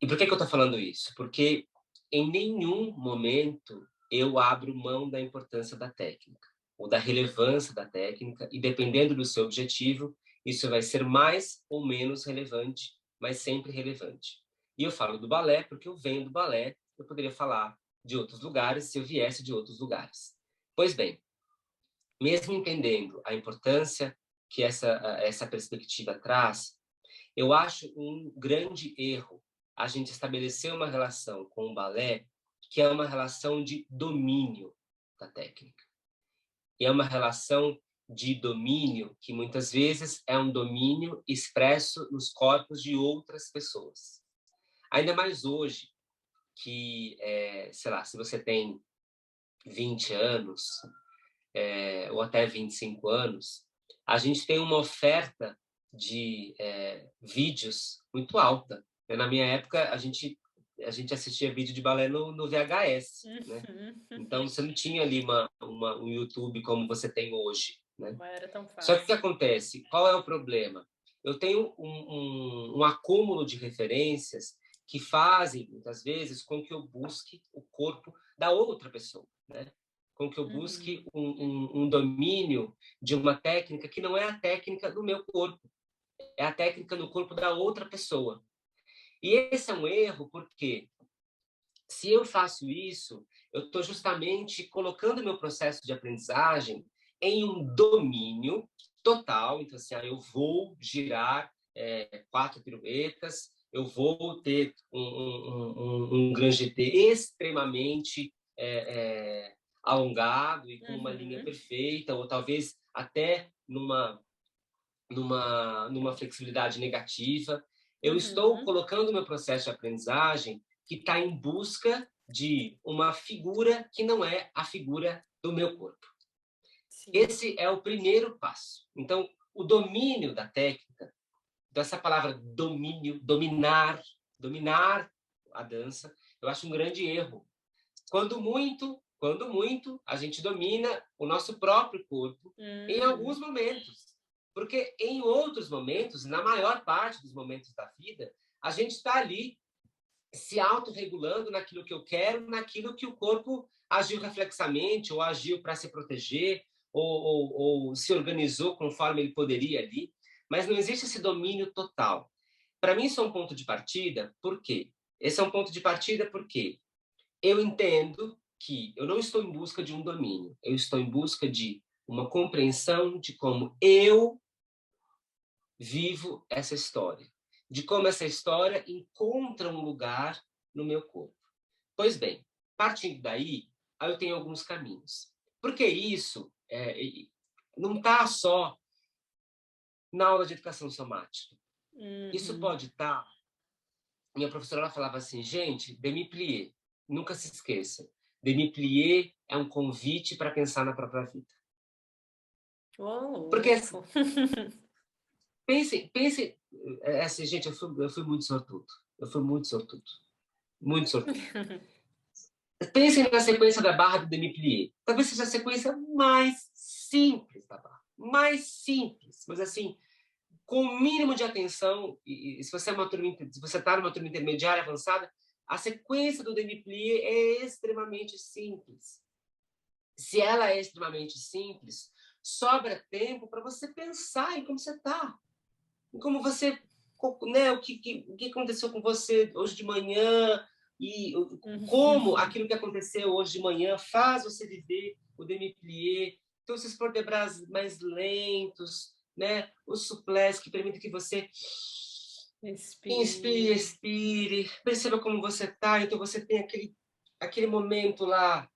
E por que eu estou falando isso? Porque em nenhum momento eu abro mão da importância da técnica ou da relevância da técnica, e dependendo do seu objetivo, isso vai ser mais ou menos relevante, mas sempre relevante. E eu falo do balé porque eu venho do balé, eu poderia falar de outros lugares se eu viesse de outros lugares. Pois bem, mesmo entendendo a importância que essa perspectiva traz, eu acho um grande erro a gente estabelecer uma relação com o balé que é uma relação de domínio, da técnica. E é uma relação de domínio que muitas vezes é um domínio expresso nos corpos de outras pessoas. Ainda mais hoje, que, sei lá, se você tem 20 anos, ou até 25 anos, a gente tem uma oferta de vídeos muito alta. Na minha época, a gente assistia vídeo de balé no VHS, né? Então, você não tinha ali um YouTube como você tem hoje, né? Não era tão fácil. Só que o que acontece? Qual é o problema? Eu tenho um acúmulo de referências que fazem, muitas vezes, com que eu busque o corpo da outra pessoa, né? Com que eu busque um domínio de uma técnica que não é a técnica do meu corpo, é a técnica no corpo da outra pessoa. E esse é um erro, porque se eu faço isso, eu estou justamente colocando meu processo de aprendizagem em um domínio total. Então, assim, eu vou girar 4 piruetas, eu vou ter um grand jeté extremamente alongado e com uma linha perfeita, ou talvez até numa flexibilidade negativa. Eu estou colocando meu processo de aprendizagem que está em busca de uma figura que não é a figura do meu corpo. Sim. Esse é o primeiro passo. Então, o domínio da técnica, dessa palavra domínio, dominar a dança, eu acho um grande erro. Quando muito, a gente domina o nosso próprio corpo em alguns momentos. Porque em outros momentos, na maior parte dos momentos da vida, a gente está ali se autorregulando naquilo que eu quero, naquilo que o corpo agiu reflexamente, ou agiu para se proteger, ou se organizou conforme ele poderia ali. Mas não existe esse domínio total. Para mim, isso é um ponto de partida. Por quê? Esse é um ponto de partida porque eu entendo que eu não estou em busca de um domínio, eu estou em busca de uma compreensão de como eu vivo essa história, de como essa história encontra um lugar no meu corpo. Pois bem, partindo daí, eu tenho alguns caminhos. Porque isso não está só na aula de educação somática. Isso pode estar... Minha professora ela falava assim, gente, demi-plié, nunca se esqueça. Demi-plié é um convite para pensar na própria vida. Porque assim, pense, assim, gente, eu fui muito sortudo. Muito sortudo. Pensem na sequência da barra do demi-plié. Talvez seja a sequência mais simples da barra. Mais simples, mas assim, com o mínimo de atenção, e se você está numa turma intermediária avançada, a sequência do demi-plié é extremamente simples. Se ela é extremamente simples, sobra tempo para você pensar em como você está. Em como você... Né, o que aconteceu com você hoje de manhã, e como aquilo que aconteceu hoje de manhã faz você viver o demi-plié. Então, esses vertebrais mais lentos, né? Os suplés que permitem que você inspire, expire, perceba como você está. Então, você tem aquele momento lá.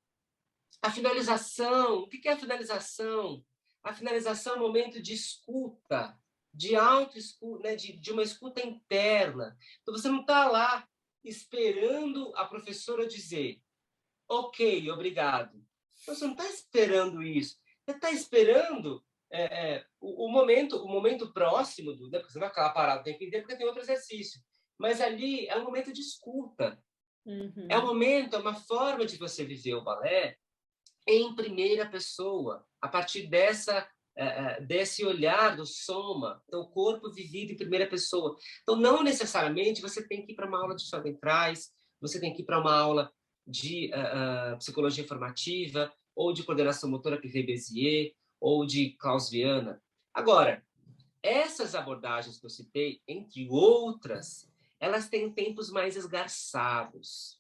A finalização, o que é a finalização? A finalização é um momento de escuta, de auto-escuta, né? de uma escuta interna. Então, você não está lá esperando a professora dizer ok, obrigado. Você não está esperando isso. Você está esperando o momento próximo, né? Porque você não vai ficar parado o tempo inteiro, porque tem outro exercício. Mas ali é um momento de escuta. É um momento, é uma forma de você viver o balé em primeira pessoa, a partir desse olhar do soma, então, o corpo vivido em primeira pessoa. Então, não necessariamente você tem que ir para uma aula de chave ventrais, você tem que ir para uma aula de psicologia formativa, ou de coordenação motora Piaget-Bézier, ou de Klaus Viana. Agora, essas abordagens que eu citei, entre outras, elas têm tempos mais esgarçados.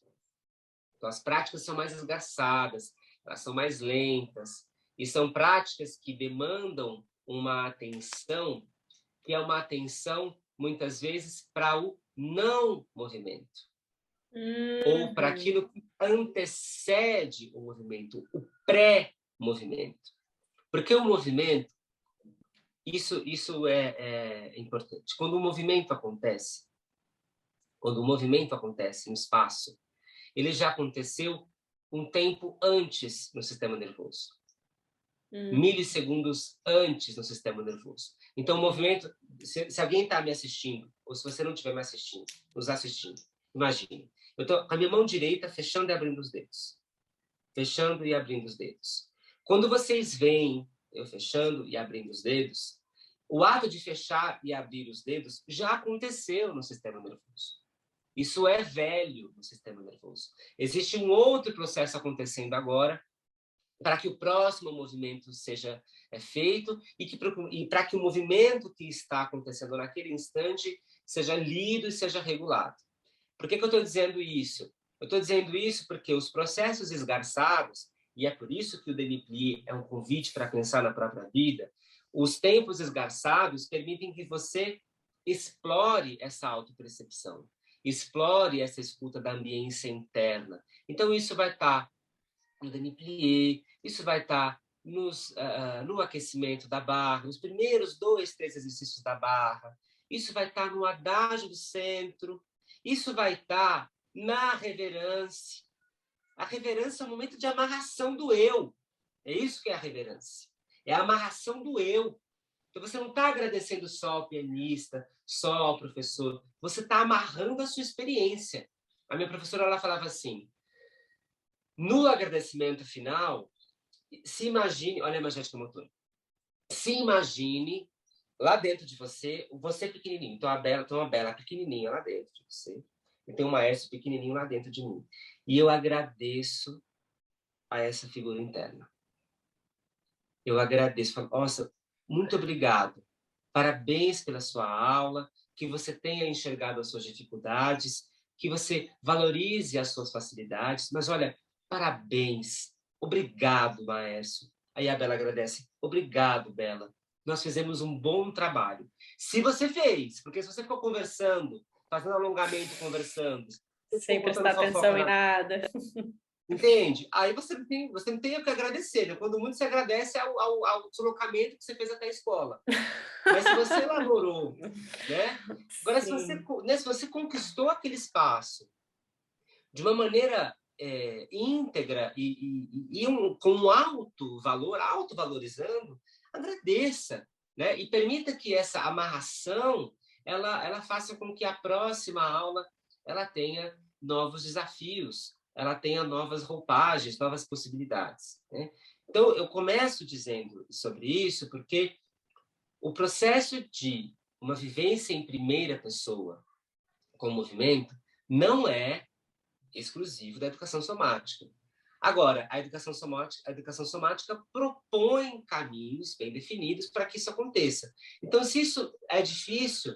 Então, as práticas são mais esgarçadas, elas são mais lentas, e são práticas que demandam uma atenção, que é uma atenção, muitas vezes, para o não movimento. ou para aquilo que antecede o movimento, o pré-movimento. Porque o movimento, isso é importante. Quando o movimento acontece no espaço, ele já aconteceu um tempo antes no sistema nervoso. Milissegundos antes no sistema nervoso. Então, o movimento, se alguém está me assistindo, ou se você não estiver me assistindo, nos assistindo, imagine, eu estou com a minha mão direita fechando e abrindo os dedos. Fechando e abrindo os dedos. Quando vocês veem eu fechando e abrindo os dedos, o ato de fechar e abrir os dedos já aconteceu no sistema nervoso. Isso é velho no sistema nervoso. Existe um outro processo acontecendo agora para que o próximo movimento seja feito e para que o movimento que está acontecendo naquele instante seja lido e seja regulado. Por que eu estou dizendo isso? Eu estou dizendo isso porque os processos esgarçados, e é por isso que o Denis Plié é um convite para pensar na própria vida, os tempos esgarçados permitem que você explore essa autopercepção, explore essa escuta da ambiência interna. Então, isso vai estar no Denis Plié, isso vai estar no aquecimento da barra, nos primeiros 2, 3 exercícios da barra, isso vai estar no adágio do centro, isso vai estar na reverência. A reverência é um momento de amarração do eu. É isso que é a reverência. É a amarração do eu. Então, você não está agradecendo só ao pianista, só ao professor. Você está amarrando a sua experiência. A minha professora ela falava assim, no agradecimento final, se imagine, olha a magética motora, se imagine lá dentro de você pequenininho. Então, tem uma Bela pequenininha lá dentro de você. E tem um maestro pequenininho lá dentro de mim. E eu agradeço a essa figura interna. Eu agradeço. Falo, nossa, muito obrigado. Parabéns pela sua aula, que você tenha enxergado as suas dificuldades, que você valorize as suas facilidades. Mas, olha, parabéns. Obrigado, maestro. Aí a Bela agradece. Obrigado, Bela. Nós fizemos um bom trabalho. Se você fez, porque se você ficou conversando, fazendo alongamento, conversando, sem prestar atenção em nada. Entende? Aí você não tem o que agradecer. Né? Quando muito se agradece ao deslocamento que você fez até a escola. Mas se você elaborou, né? Agora, se você conquistou aquele espaço de uma maneira íntegra com um alto valor, autovalorizando, agradeça, né? E permita que essa amarração ela faça com que a próxima aula ela tenha novos desafios, ela tenha novas roupagens, novas possibilidades. Né? Então, eu começo dizendo sobre isso porque o processo de uma vivência em primeira pessoa com o movimento não é exclusivo da educação somática. Agora, a educação somática propõe caminhos bem definidos para que isso aconteça. Então, se isso é difícil,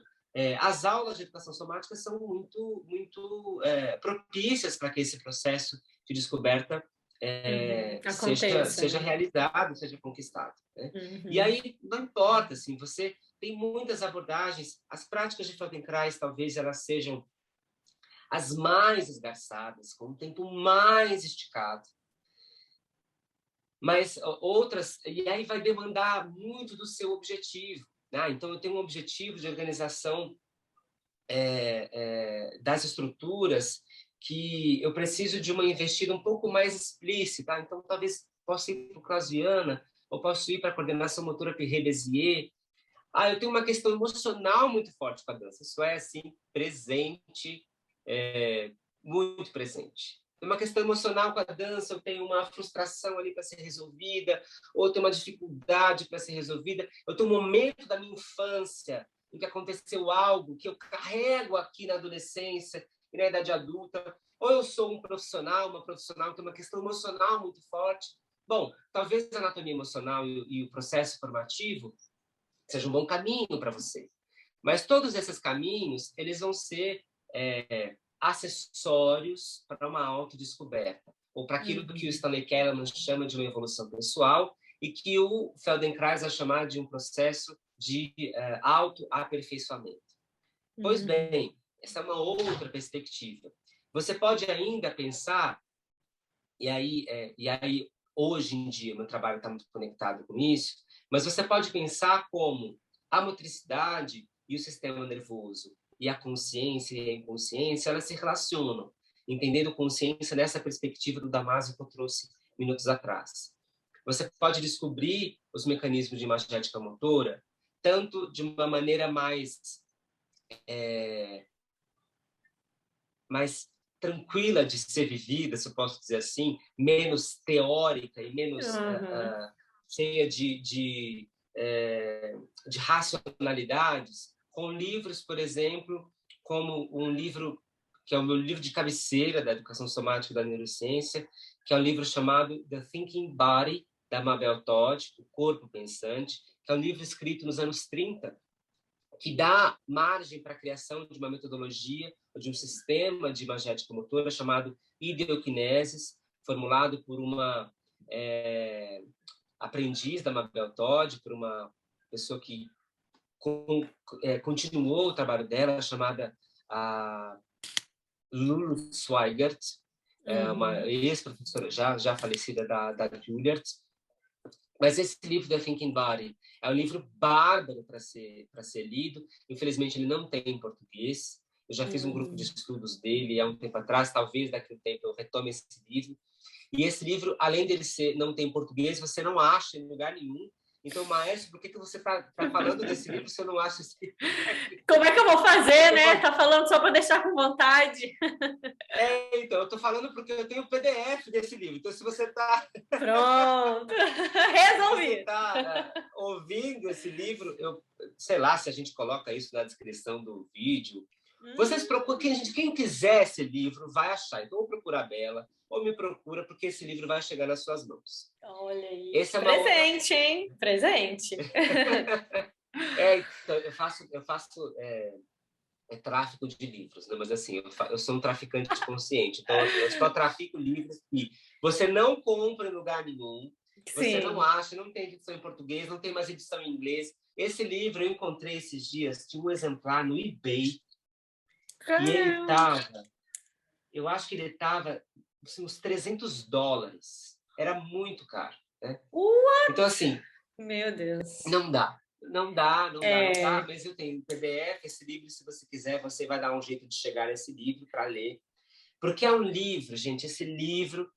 as aulas de educação somática são muito propícias para que esse processo de descoberta seja realizado, seja conquistado. Né? E aí, não importa, assim, você tem muitas abordagens, as práticas de Feldenkrais talvez elas sejam as mais esgarçadas, com um tempo mais esticado. Mas outras, e aí vai demandar muito do seu objetivo. Né? Então, eu tenho um objetivo de organização das estruturas que eu preciso de uma investida um pouco mais explícita. Então, talvez possa ir para o Clausiana, ou posso ir para a coordenação motora Pirret-Bézier. Eu tenho uma questão emocional muito forte com a dança. Isso é, assim, presente, muito presente. Tem uma questão emocional com a dança, eu tenho uma frustração ali para ser resolvida, ou eu tenho uma dificuldade para ser resolvida. Eu tenho um momento da minha infância em que aconteceu algo que eu carrego aqui na adolescência e na idade adulta. Ou eu sou um profissional, uma profissional que tem uma questão emocional muito forte. Bom, talvez a anatomia emocional e o processo formativo seja um bom caminho para você. Mas todos esses caminhos, eles vão ser acessórios para uma autodescoberta, ou para aquilo que o Stanley Kellerman chama de uma evolução pessoal e que o Feldenkrais vai chamar de um processo de autoaperfeiçoamento. Pois bem, essa é uma outra perspectiva. Você pode ainda pensar, e aí hoje em dia, meu trabalho está muito conectado com isso, mas você pode pensar como a motricidade e o sistema nervoso e a consciência e a inconsciência, elas se relacionam, entendendo consciência nessa perspectiva do Damasio que eu trouxe minutos atrás. Você pode descobrir os mecanismos de imagética motora tanto de uma maneira mais tranquila de ser vivida, se eu posso dizer assim, menos teórica e menos cheia de racionalidades, com livros, por exemplo, como um livro que é o meu livro de cabeceira da educação somática e da neurociência, que é um livro chamado The Thinking Body, da Mabel Todd, O Corpo Pensante, que é um livro escrito nos anos 30, que dá margem para a criação de uma metodologia, de um sistema de imagética motora chamado ideoquinesis, formulado por uma aprendiz da Mabel Todd, por uma pessoa que continuou o trabalho dela, chamada Lulu Swigert, uma ex-professora já falecida da Juilliard. Mas esse livro, The Thinking Body, é um livro bárbaro para ser lido. Infelizmente, ele não tem em português. Eu já fiz um grupo de estudos dele há um tempo atrás. Talvez daqui a um tempo eu retome esse livro. E esse livro, além dele não ter em português, você não acha em lugar nenhum. Então, Maestro, por que você está falando desse livro se eu não acho esse livro? Como é que eu vou fazer, né? Tá falando só para deixar com vontade. Então, eu estou falando porque eu tenho o PDF desse livro. Então, se você está... Pronto! Resolvi! Se você está ouvindo esse livro, sei lá se a gente coloca isso na descrição do vídeo. Vocês procuram, quem quiser esse livro vai achar. Então, ou procura a Bela, ou me procura, porque esse livro vai chegar nas suas mãos. Olha aí. Esse é presente, hein? Presente. Então, eu faço tráfico de livros, né? Mas assim, eu sou um traficante consciente. Então, eu só trafico livros que você não compra em lugar nenhum, você não acha, não tem edição em português, não tem mais edição em inglês. Esse livro eu encontrei esses dias, tinha um exemplar no eBay, e ele estava, eu acho que ele estava assim, uns $300. Era muito caro, né? Então, assim... Meu Deus. Não dá, mas eu tenho PDF, esse livro, se você quiser, você vai dar um jeito de chegar nesse livro para ler. Porque é um livro, gente, esse livro,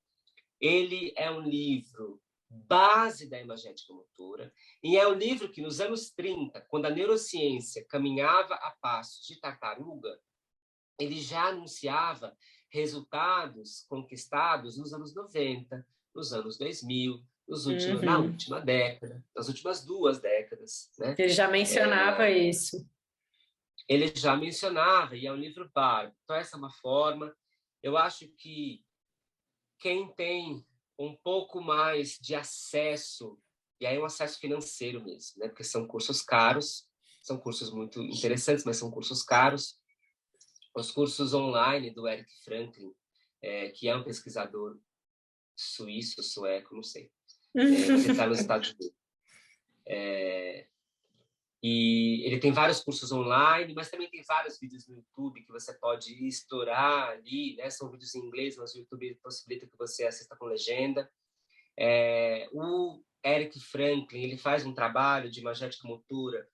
ele é um livro base da imagética motora, e é um livro que, nos anos 30, quando a neurociência caminhava a passos de tartaruga, ele já anunciava resultados conquistados nos anos 90, nos anos 2000, na última década, nas últimas 2 décadas. Né? Ele já mencionava isso. Ele já mencionava, e é um livro bárbaro. Então, essa é uma forma. Eu acho que quem tem um pouco mais de acesso, e aí é um acesso financeiro mesmo, né? Porque são cursos caros, são cursos muito interessantes, mas são cursos caros. Os cursos online do Eric Franklin, que é um pesquisador suíço, sueco, não sei, mas ele está nos Estados Unidos. E ele tem vários cursos online, mas também tem vários vídeos no YouTube que você pode explorar ali, né? São vídeos em inglês, mas o YouTube possibilita que você assista com legenda. O Eric Franklin, ele faz um trabalho de imagética motora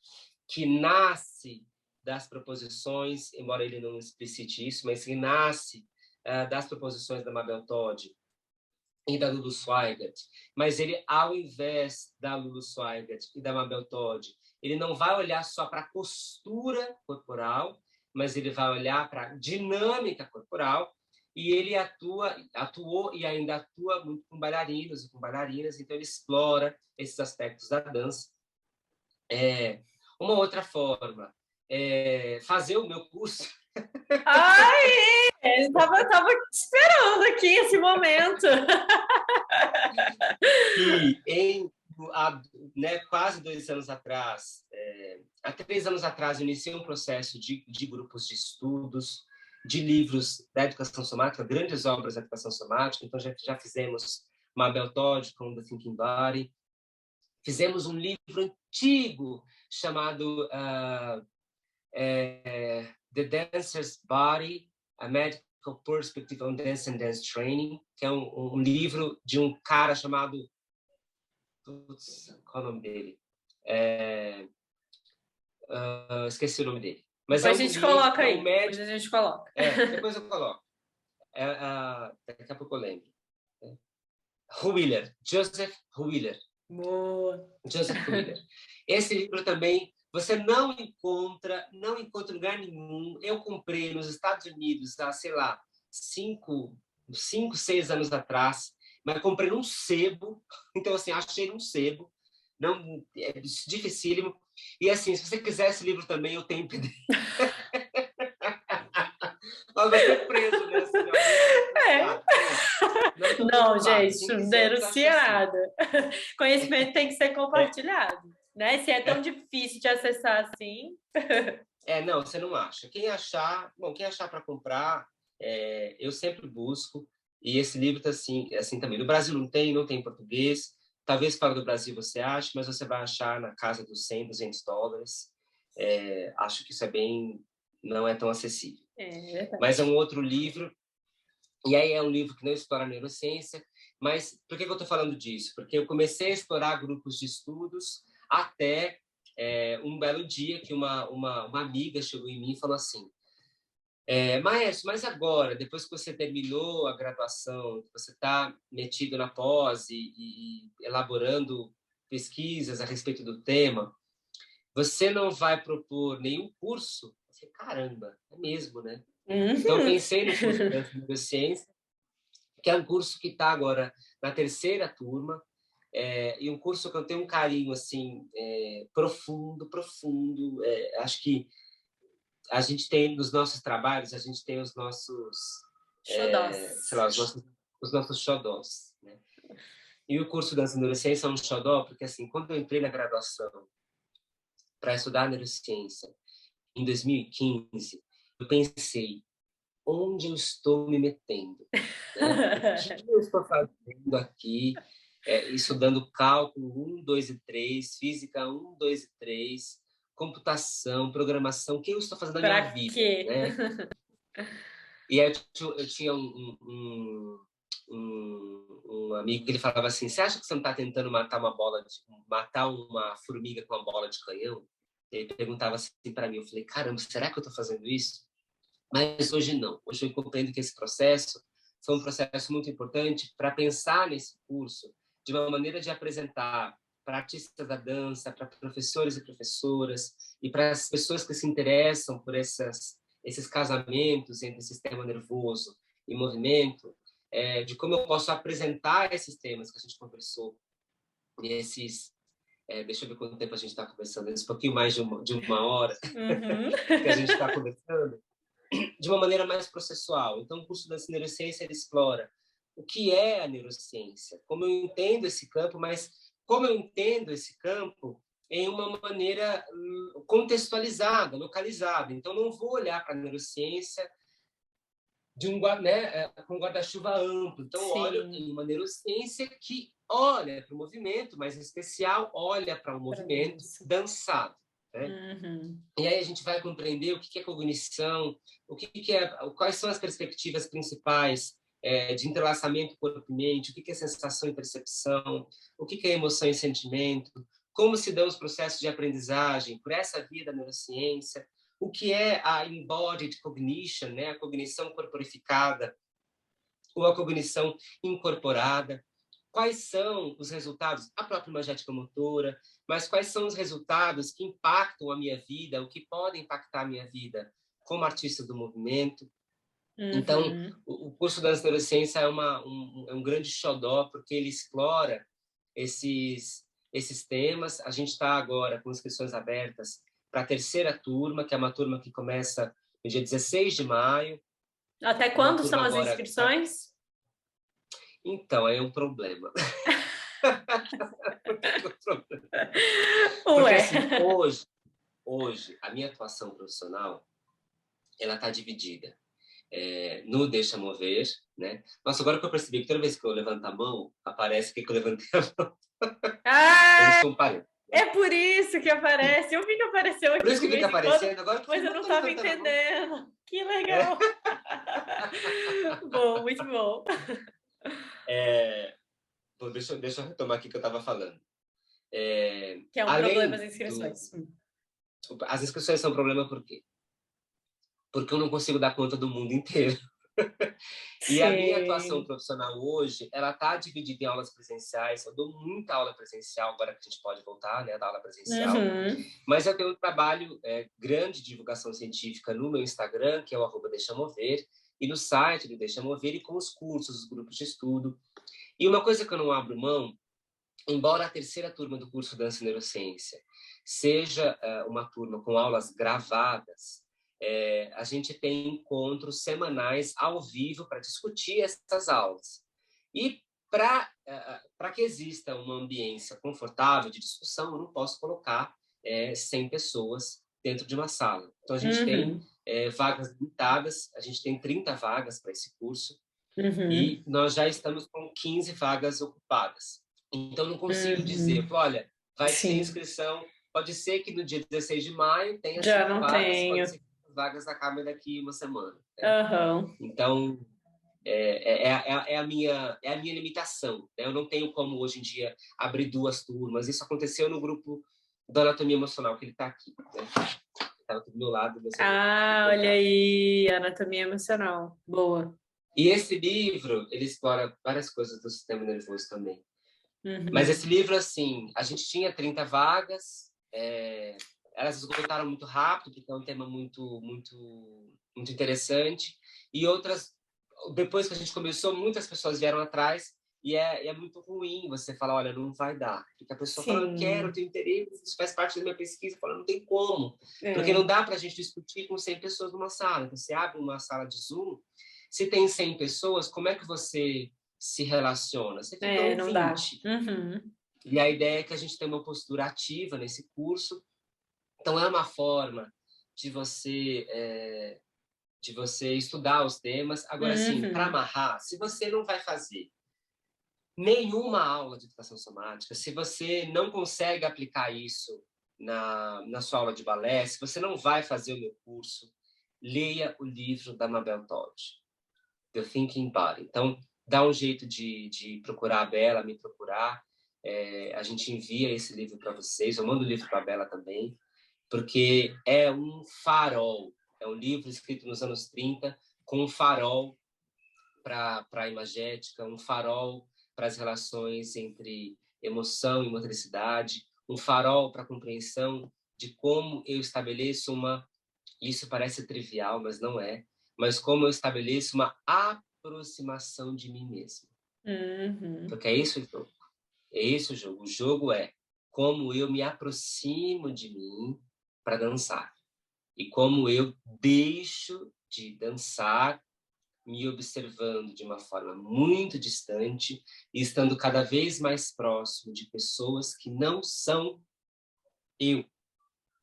que nasce das proposições, embora ele não explicite isso, mas que nasce das proposições da Mabel Todd e da Lulu Swigert. Mas ele, ao invés da Lulu Swigert e da Mabel Todd, ele não vai olhar só para a postura corporal, mas ele vai olhar para a dinâmica corporal, e ele atuou e ainda atua muito com bailarinos e com bailarinas, então ele explora esses aspectos da dança. Uma outra forma é fazer o meu curso. Ai, estava esperando aqui esse momento. E quase 2 anos atrás, há 3 anos atrás, eu iniciei um processo de grupos de estudos, de livros da educação somática, grandes obras da educação somática. Então, já fizemos Mabel Todd com The Thinking Body. Fizemos um livro antigo chamado The Dancer's Body, A Medical Perspective on Dance and Dance Training, que é um livro de um cara chamado... Qual é o nome dele? Esqueci o nome dele. Mas depois a gente coloca aí. Depois a gente coloca. Depois eu coloco. Daqui a pouco eu lembro. Wheeler, Joseph Wheeler. Boa. Joseph Wheeler. Esse livro também você não encontra em lugar nenhum. Eu comprei nos Estados Unidos há, sei lá, 5, 6 anos atrás, mas comprei num sebo. Então, assim, achei num sebo. Não, é dificílimo. E, assim, se você quiser esse livro também, eu tenho em PDF. Mas vai ser preso, né? Não, gente, não denuncia nada. Conhecimento tem que ser compartilhado, né? Se é tão difícil de acessar assim... Não, você não acha. Quem achar para comprar, eu sempre busco. E esse livro tá assim também. No Brasil não tem em português. Talvez fora do Brasil você ache, mas você vai achar na casa dos $100, $200. Acho que isso não é tão acessível. Mas é um outro livro. E aí é um livro que não explora a neurociência. Mas por que eu estou falando disso? Porque eu comecei a explorar grupos de estudos até um belo dia que uma amiga chegou em mim e falou assim: Maestro, mas agora, depois que você terminou a graduação, que você está metido na pós e elaborando pesquisas a respeito do tema, você não vai propor nenhum curso? Eu falei, caramba, é mesmo, né? Então, eu pensei no curso de neurociência, que é um curso que está agora na 3ª turma, e um curso que eu tenho um carinho assim profundo. Acho que a gente tem nos nossos trabalhos, a gente tem os nossos xodós, sei lá, os nossos xodós, né? E o curso de neurociência é um xodó porque assim, quando eu entrei na graduação para estudar neurociência em 2015, eu pensei, onde eu estou me metendo? Né? O que eu estou fazendo aqui? Estudando cálculo 1, 2 e 3, física 1, 2 e 3, computação, programação, o que eu estou fazendo na minha vida? Né? E aí eu tinha um amigo que ele falava assim, você acha que você não está tentando matar uma formiga com uma bola de canhão? Ele perguntava assim para mim, eu falei, caramba, será que eu estou fazendo isso? Mas hoje não. Hoje eu compreendo que esse processo foi um processo muito importante para pensar nesse curso de uma maneira de apresentar para artistas da dança, para professores e professoras e para as pessoas que se interessam por esses casamentos entre sistema nervoso e movimento, de como eu posso apresentar esses temas que a gente conversou nesses... deixa eu ver quanto tempo a gente está conversando, um pouquinho mais de uma hora que a gente está conversando, de uma maneira mais processual. Então, o curso da neurociência ele explora o que é a neurociência, como eu entendo esse campo, mas como eu entendo esse campo em uma maneira contextualizada, localizada. Então, não vou olhar para a neurociência com um guarda-chuva amplo. Então, eu olho em uma neurociência que olha para o movimento, mas em especial olha para o movimento dançado. Né? E aí a gente vai compreender o que é cognição, quais são as perspectivas principais de entrelaçamento corpo e mente, o que é sensação e percepção, o que é emoção e sentimento, como se dão os processos de aprendizagem por essa via da neurociência, o que é a embodied cognition, né? A cognição corporificada ou a cognição incorporada. Quais são os resultados, a própria imagética motora, mas quais são os resultados que impactam a minha vida, o que podem impactar a minha vida como artista do movimento. Então, o curso da neurociência é um grande xodó, porque ele explora esses temas. A gente está agora com inscrições abertas para a 3ª turma, que é uma turma que começa no dia 16 de maio. Até quando são as inscrições? Então, é um problema. Porque assim, hoje, a minha atuação profissional, ela está dividida. No Deixa Mover, né? Nossa, agora que eu percebi que toda vez que eu levanto a mão, aparece que eu levantei a mão. É por isso que aparece. Eu vi que apareceu aqui. Por isso que fica aparecendo. Agora mas eu não estava entendendo. Que legal. Bom, muito bom. Bom, deixa eu retomar aqui o que eu estava falando. Que é um problema as inscrições. As inscrições são um problema por quê? Porque eu não consigo dar conta do mundo inteiro. E a minha atuação profissional hoje, ela está dividida em aulas presenciais. Eu dou muita aula presencial, agora que a gente pode voltar, né, da aula presencial. Mas eu tenho um trabalho grande de divulgação científica no meu Instagram, que é o @deixamover, e no site do Deixa Mover, e com os cursos, os grupos de estudo. E uma coisa que eu não abro mão, embora a terceira turma do curso Dança e Neurociência seja uma turma com aulas gravadas, a gente tem encontros semanais ao vivo para discutir essas aulas. E para que exista uma ambiência confortável de discussão, eu não posso colocar 100 pessoas dentro de uma sala. Então, a gente tem vagas limitadas, a gente tem 30 vagas para esse curso, e nós já estamos com 15 vagas ocupadas. Então, não consigo dizer, olha, vai ter inscrição, pode ser que no dia 16 de maio tenha 5 vagas, pode ser que as vagas acabem daqui uma semana. Né? Então, é a minha limitação. Né? Eu não tenho como, hoje em dia, abrir 2 turmas. Isso aconteceu no grupo da Anatomia Emocional, que ele está aqui. Né? Estava do meu lado. Olha aí, Anatomia Emocional. Boa. E esse livro, ele explora várias coisas do sistema nervoso também. Mas esse livro, assim, a gente tinha 30 vagas, elas esgotaram muito rápido, porque é um tema muito, muito, muito interessante. E outras, depois que a gente começou, muitas pessoas vieram atrás, e é muito ruim você falar, olha, não vai dar. Porque a pessoa fala, eu quero, eu tenho interesse, isso faz parte da minha pesquisa. Fala, não tem como. Porque não dá para a gente discutir com 100 pessoas numa sala. Então, você abre uma sala de Zoom, se tem 100 pessoas, como é que você se relaciona? Você fica ouvinte. Não dá. E a ideia é que a gente tenha uma postura ativa nesse curso. Então, é uma forma de você estudar os temas. Agora, assim, para amarrar, se você não vai fazer nenhuma aula de educação somática, se você não consegue aplicar isso na sua aula de balé, se você não vai fazer o meu curso, leia o livro da Mabel Todd, The Thinking Body. Então, dá um jeito de procurar a Bela, me procurar. A gente envia esse livro para vocês. Eu mando o livro para a Bela também, porque é um farol. É um livro escrito nos anos 30, com um farol para a imagética, um farol para as relações entre emoção e motricidade, um farol para a compreensão de como eu estabeleço isso parece trivial, mas não é, mas como eu estabeleço uma aproximação de mim mesmo. Porque é isso o jogo. É esse o jogo. O jogo é como eu me aproximo de mim para dançar. E como eu deixo de dançar me observando de uma forma muito distante e estando cada vez mais próximo de pessoas que não são eu.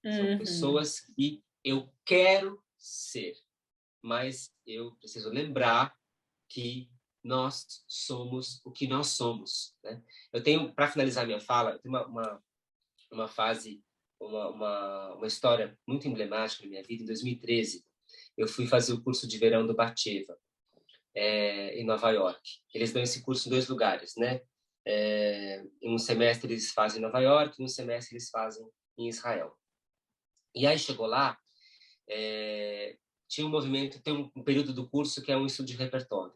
São pessoas que eu quero ser. Mas eu preciso lembrar que nós somos o que nós somos. Né? Eu tenho, para finalizar minha fala, eu tenho uma fase, uma história muito emblemática na minha vida. Em 2013, eu fui fazer o curso de verão do Bateva, em Nova York. Eles dão esse curso em 2 lugares, né? Em um semestre eles fazem em Nova York, em um semestre eles fazem em Israel. E aí chegou lá, tinha um movimento, tem um período do curso que é um estudo de repertório.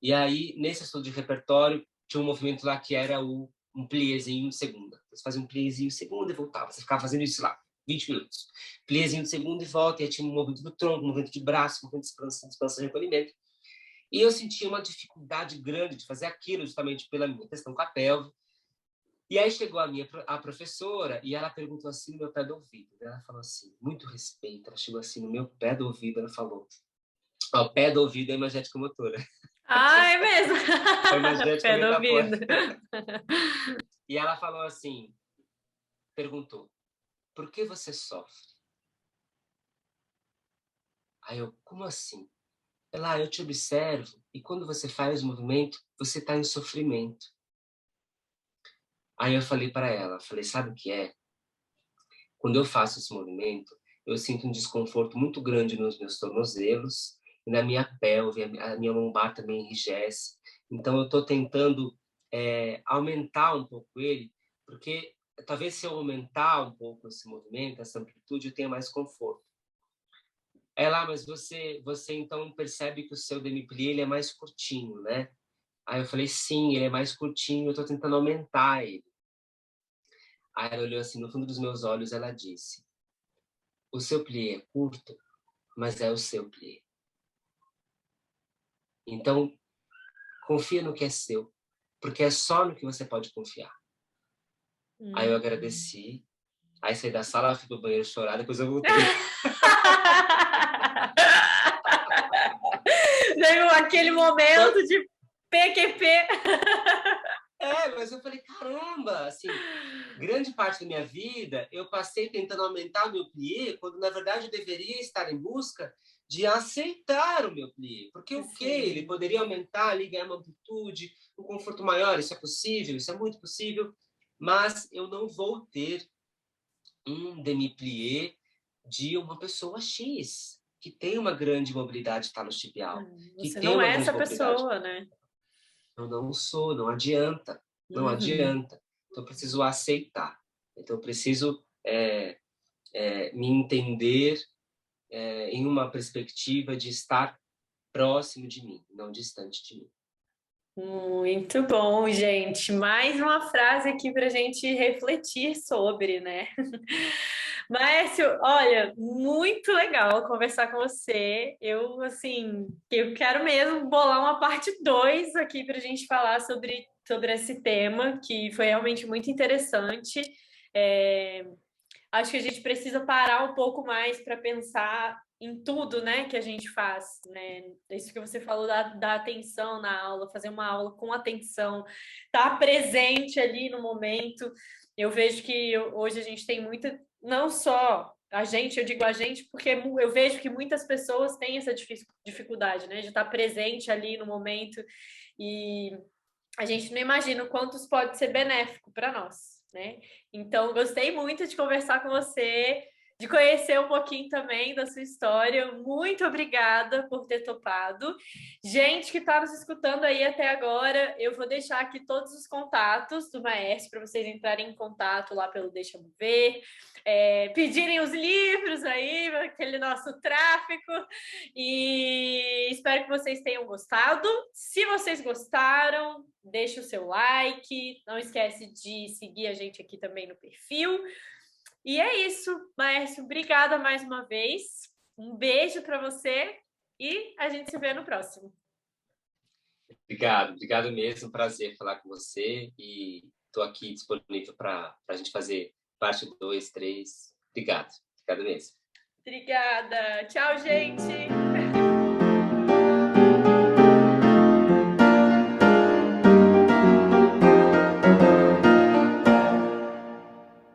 E aí, nesse estudo de repertório, tinha um movimento lá que era um pliézinho de segunda. Você fazia um pliézinho de segunda e voltava. Você ficava fazendo isso lá, 20 minutos. Pliézinho de segunda e volta, e aí tinha um movimento do tronco, um movimento de braço, um movimento de expansão e recolhimento. E eu sentia uma dificuldade grande de fazer aquilo, justamente pela minha questão com a pelve. E aí chegou a professora e ela perguntou assim no meu pé do ouvido. Ela falou assim, muito respeito, ela chegou assim no meu pé do ouvido, ela falou, o pé do ouvido é imagética motora. É mesmo? É imagética pé do metafórica. ouvido. E ela falou assim, perguntou, por que você sofre? Aí eu, como assim? Ela, eu te observo e quando você faz o movimento, você está em sofrimento. Aí eu falei para ela, sabe o que é? Quando eu faço esse movimento, eu sinto um desconforto muito grande nos meus tornozelos e na minha pelve, a minha lombar também enrijece. Então, eu estou tentando aumentar um pouco ele, porque talvez se eu aumentar um pouco esse movimento, essa amplitude, eu tenha mais conforto. Mas você então percebe que o seu demi-plié ele é mais curtinho, né? Aí eu falei, sim, ele é mais curtinho, eu estou tentando aumentar ele. Aí ela olhou assim no fundo dos meus olhos, ela disse: o seu plié é curto, mas é o seu plié. Então, confia no que é seu, porque é só no que você pode confiar. Aí eu agradeci, aí saí da sala, fui pro banheiro chorar, depois eu voltei. Veio aquele momento de PQP. Mas eu falei, caramba, assim, grande parte da minha vida eu passei tentando aumentar o meu plié, quando na verdade eu deveria estar em busca de aceitar o meu plié. Porque o quê? Ele poderia aumentar ali, ganhar uma amplitude, um conforto maior, isso é possível, isso é muito possível, mas eu não vou ter um demi-plié de uma pessoa X, que tem uma grande mobilidade talos tibial, que Você tem não uma é grande essa mobilidade. pessoa, né? Eu não sou, não adianta, não adianta. Então, eu preciso aceitar. Então, eu preciso me entender em uma perspectiva de estar próximo de mim, não distante de mim. Muito bom, gente. Mais uma frase aqui para a gente refletir sobre, né? Márcio, olha, muito legal conversar com você. Eu quero mesmo bolar uma parte 2 aqui para a gente falar sobre esse tema, que foi realmente muito interessante. Acho que a gente precisa parar um pouco mais para pensar em tudo, né, que a gente faz, né? Isso que você falou da atenção na aula, fazer uma aula com atenção, estar presente ali no momento. Eu vejo que hoje a gente tem muita, não só a gente, eu digo a gente, porque eu vejo que muitas pessoas têm essa dificuldade, né, de estar presente ali no momento e a gente não imagina o quanto isso pode ser benéfico para nós, né? Então, gostei muito de conversar com você, de conhecer um pouquinho também da sua história. Muito obrigada por ter topado. Gente que está nos escutando aí até agora, eu vou deixar aqui todos os contatos do Maestro para vocês entrarem em contato lá pelo Deixa-me Ver, pedirem os livros aí, aquele nosso tráfico. E espero que vocês tenham gostado. Se vocês gostaram, deixa o seu like. Não esquece de seguir a gente aqui também no perfil. E é isso, Márcio. Obrigada mais uma vez. Um beijo para você e a gente se vê no próximo. Obrigado mesmo. Prazer falar com você e estou aqui disponível para a gente fazer parte 2, 3. Obrigado mesmo. Obrigada. Tchau, gente.